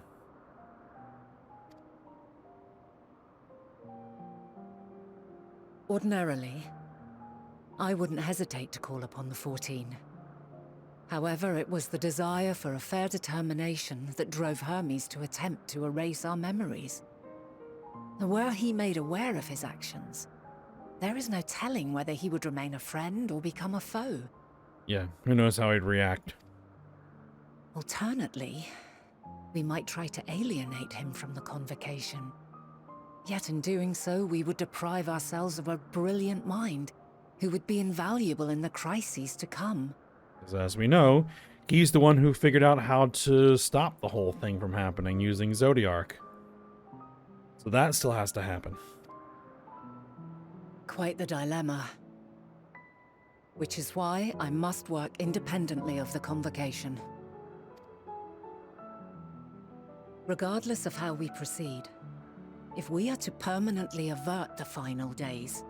Ordinarily, I wouldn't hesitate to call upon the 14. However, it was the desire for a fair determination that drove Hermes to attempt to erase our memories. Were he made aware of his actions, there is no telling whether he would remain a friend or become a foe. Yeah, who knows how he'd react. Alternately, we might try to alienate him from the convocation. Yet in doing so, we would deprive ourselves of a brilliant mind who would be invaluable in the crises to come. Because as we know, he's the one who figured out how to stop the whole thing from happening using Zodiark. So that still has to happen. Quite the dilemma. Which is why I must work independently of the convocation. Regardless of how we proceed, if we are to permanently avert the final days,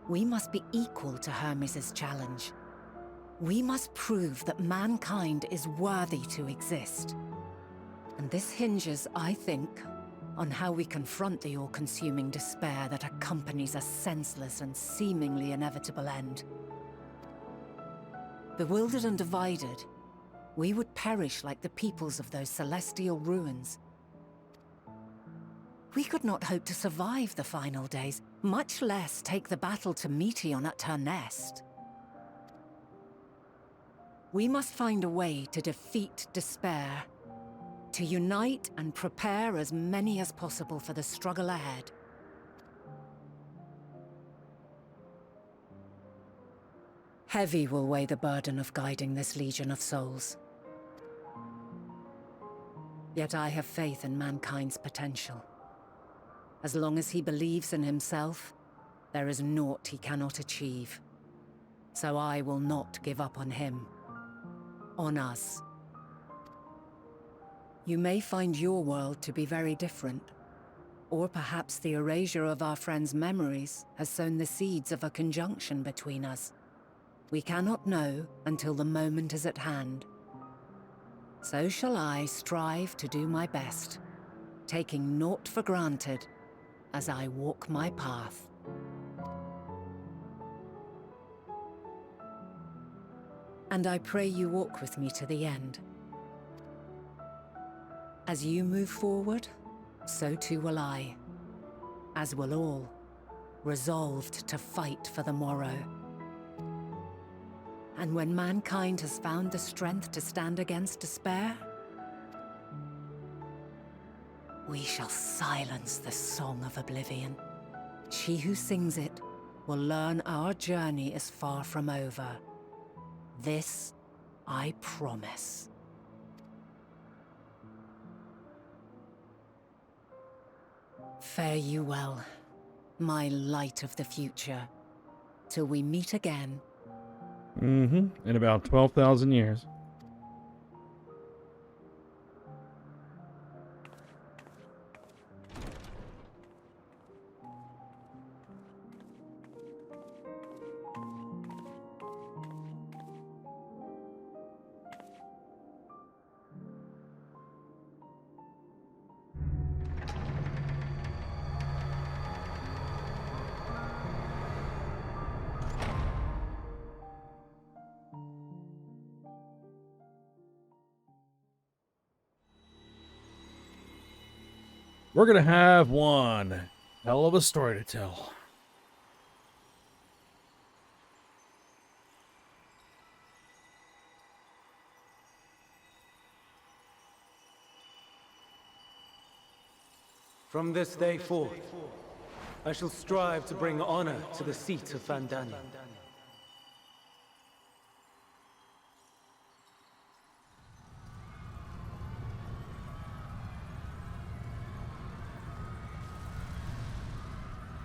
we must be equal to Hermes' challenge. We must prove that mankind is worthy to exist. And this hinges, I think, on how we confront the all-consuming despair that accompanies a senseless and seemingly inevitable end. Bewildered and divided, we would perish like the peoples of those celestial ruins. We could not hope to survive the final days, much less take the battle to Meteion at her nest. We must find a way to defeat despair, to unite and prepare as many as possible for the struggle ahead. Heavy will weigh the burden of guiding this legion of souls. Yet I have faith in mankind's potential. As long as he believes in himself, there is naught he cannot achieve. So I will not give up on him. On us. You may find your world to be very different. Or perhaps the erasure of our friend's memories has sown the seeds of a conjunction between us. We cannot know until the moment is at hand. So shall I strive to do my best, taking naught for granted as I walk my path. And I pray you walk with me to the end. As you move forward, so too will I. As will all, resolved to fight for the morrow. And when mankind has found the strength to stand against despair, we shall silence the song of oblivion. She who sings it will learn our journey is far from over. This I promise. Fare you well, my light of the future, till we meet again. In about 12,000 years. We're gonna have one hell of a story to tell. From this day forth, I shall strive to bring honor to the seat of Vandani.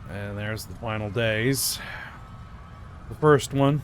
And there's the final days. The first one.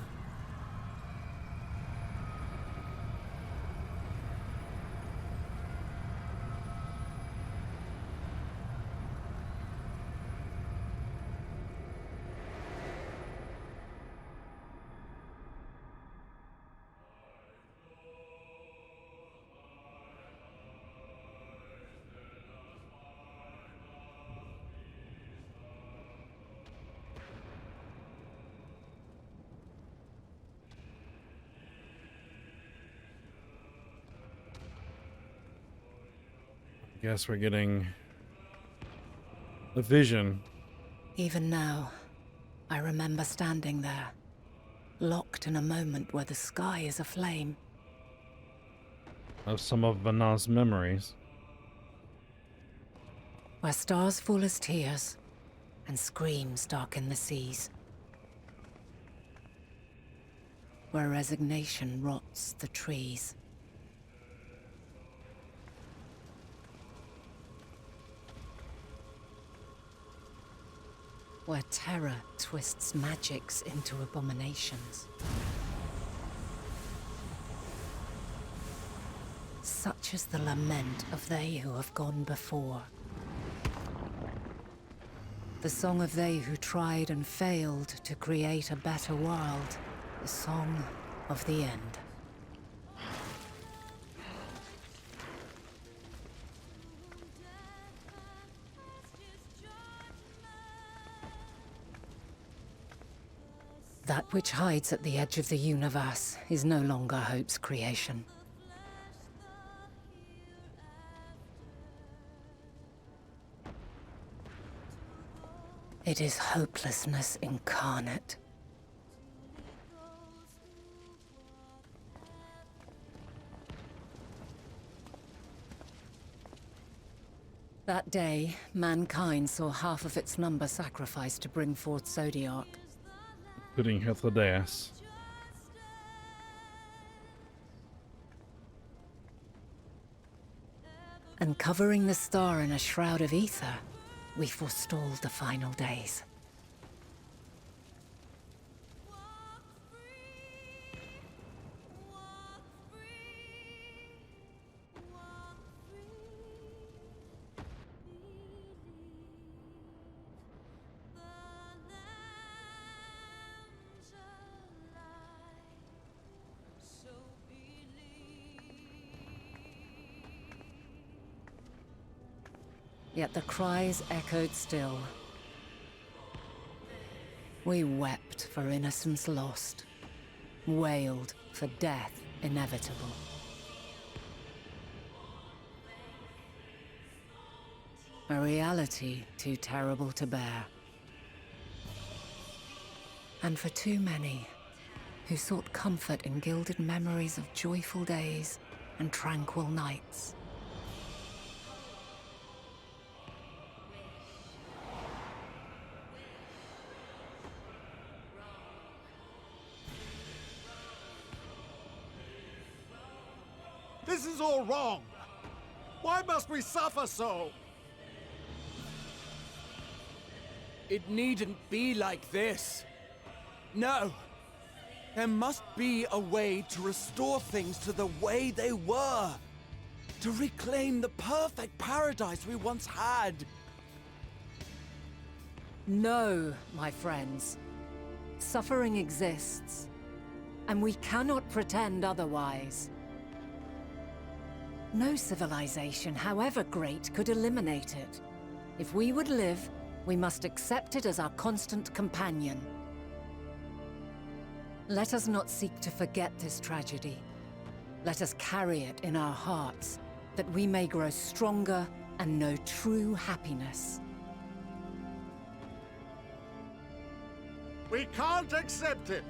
Guess we're getting a vision. Even now, I remember standing there, locked in a moment where the sky is aflame. Of some of Vanna's memories. Where stars fall as tears, and screams darken the seas. Where resignation rots the trees. Where terror twists magics into abominations. Such is the lament of they who have gone before. The song of they who tried and failed to create a better world. The song of the end. That which hides at the edge of the universe is no longer hope's creation. It is hopelessness incarnate. That day, mankind saw half of its number sacrificed to bring forth Zodiark. Including Hythlodaeus. And covering the star in a shroud of ether, we forestalled the final days. Yet the cries echoed still. We wept for innocence lost, wailed for death inevitable. A reality too terrible to bear. And for too many who sought comfort in gilded memories of joyful days and tranquil nights. This is all wrong! Why must we suffer so? It needn't be like this. No. There must be a way to restore things to the way they were. To reclaim the perfect paradise we once had. No, my friends. Suffering exists, and we cannot pretend otherwise. No civilization, however great, could eliminate it. If we would live, we must accept it as our constant companion. Let us not seek to forget this tragedy. Let us carry it in our hearts, that we may grow stronger and know true happiness. We can't accept it!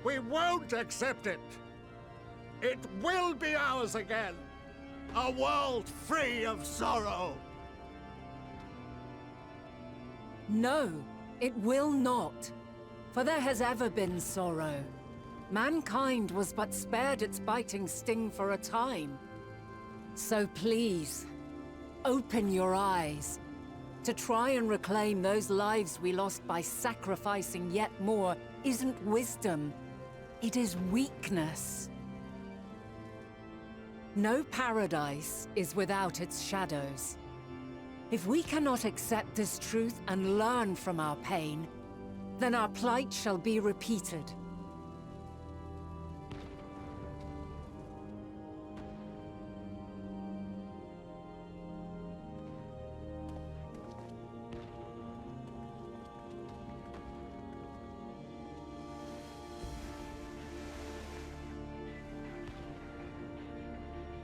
We won't accept it! It will be ours again! A world free of sorrow! No, it will not. For there has ever been sorrow. Mankind was but spared its biting sting for a time. So please, open your eyes. To try and reclaim those lives we lost by sacrificing yet more isn't wisdom. It is weakness. No paradise is without its shadows. If we cannot accept this truth and learn from our pain, then our plight shall be repeated.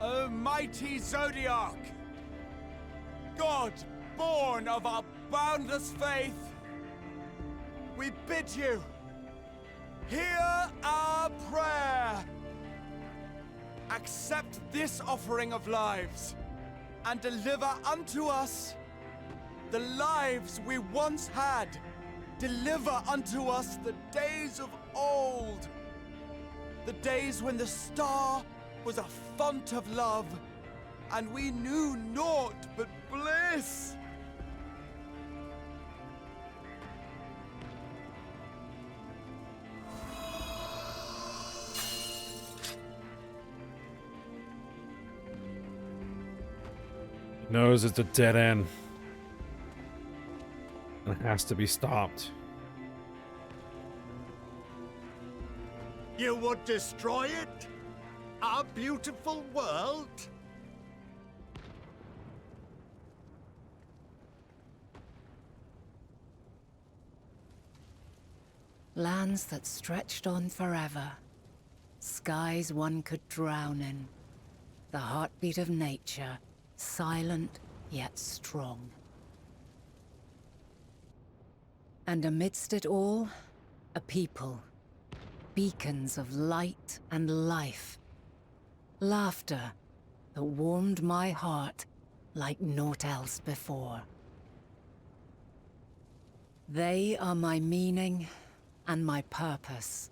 O mighty Zodiac! God, born of our boundless faith, we bid you, hear our prayer. Accept this offering of lives, and deliver unto us the lives we once had. Deliver unto us the days of old, the days when the star was a font of love, and we knew naught but bliss. Knows it's a dead end. And it has to be stopped. You would destroy it? Our beautiful world? Lands that stretched on forever. Skies one could drown in. The heartbeat of nature, silent yet strong. And amidst it all, a people. Beacons of light and life. Laughter that warmed my heart like naught else before. They are my meaning and my purpose.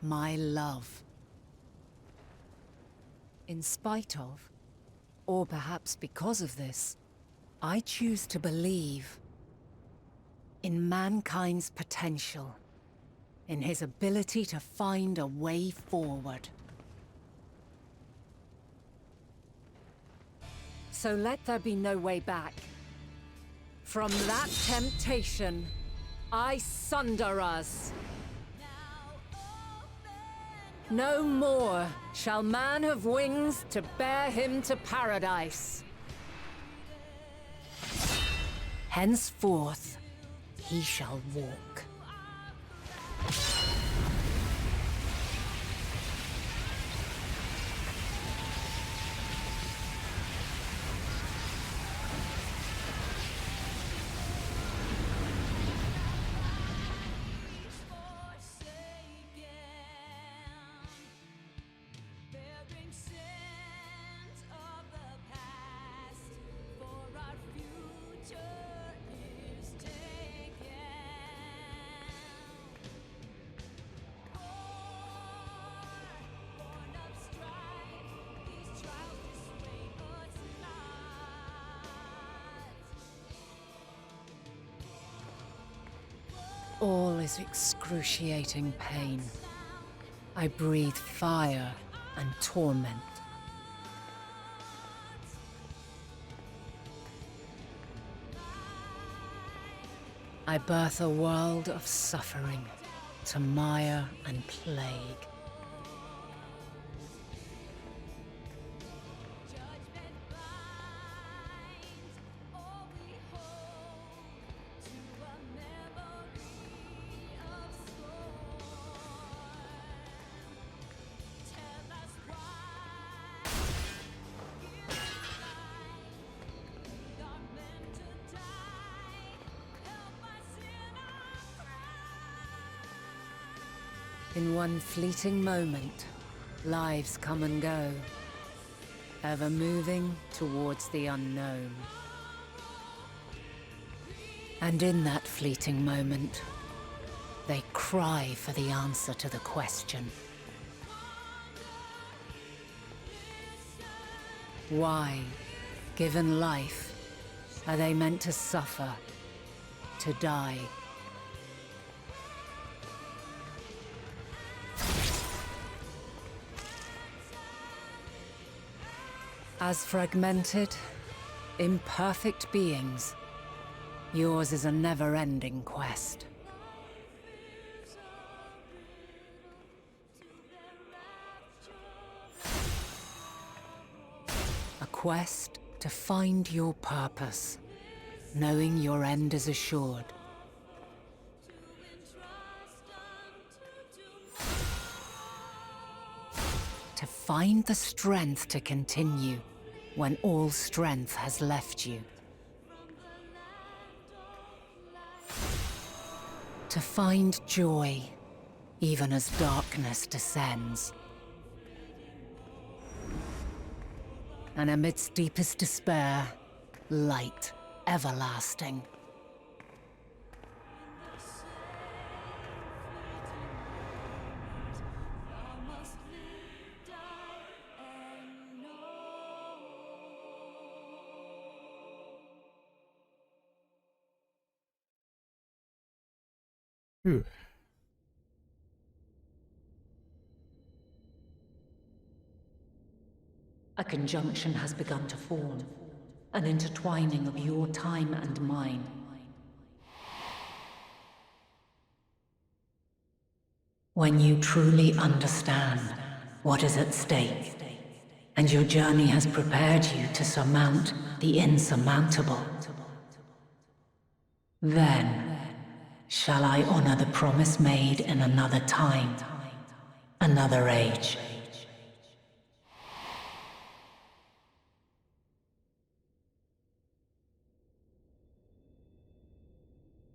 My love. In spite of, or perhaps because of this, I choose to believe in mankind's potential, in his ability to find a way forward. So let there be no way back. From that temptation, I sunder us. No more shall man have wings to bear him to paradise. Henceforth, he shall walk. All is excruciating pain. I breathe fire and torment. I birth a world of suffering, to mire and plague. In one fleeting moment, lives come and go, ever moving towards the unknown. And in that fleeting moment, they cry for the answer to the question. Why, given life, are they meant to suffer, to die? As fragmented, imperfect beings, yours is a never-ending quest. A quest to find your purpose, knowing your end is assured. To find the strength to continue when all strength has left you. To find joy, even as darkness descends. And amidst deepest despair, light everlasting. Whew. A conjunction has begun to form, an intertwining of your time and mine. When you truly understand what is at stake, and your journey has prepared you to surmount the insurmountable, then shall I honor the promise made in another time, another age.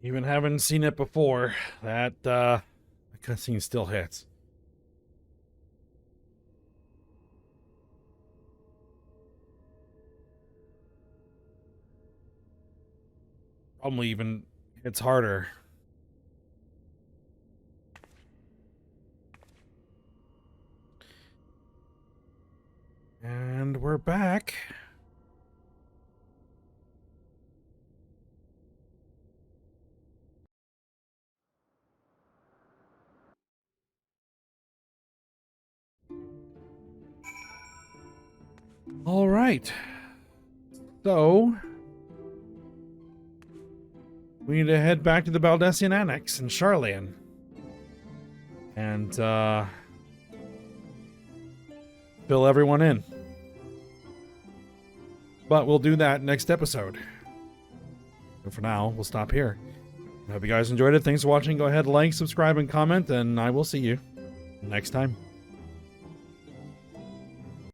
Even having seen it before, that cutscene still hits. Probably even hits harder. And we're back. All right. So we need to head back to the Baldessian Annex in Charlian. And fill everyone in. But we'll do that next episode. But for now, we'll stop here. I hope you guys enjoyed it. Thanks for watching. Go ahead, like, subscribe, and comment, and I will see you next time.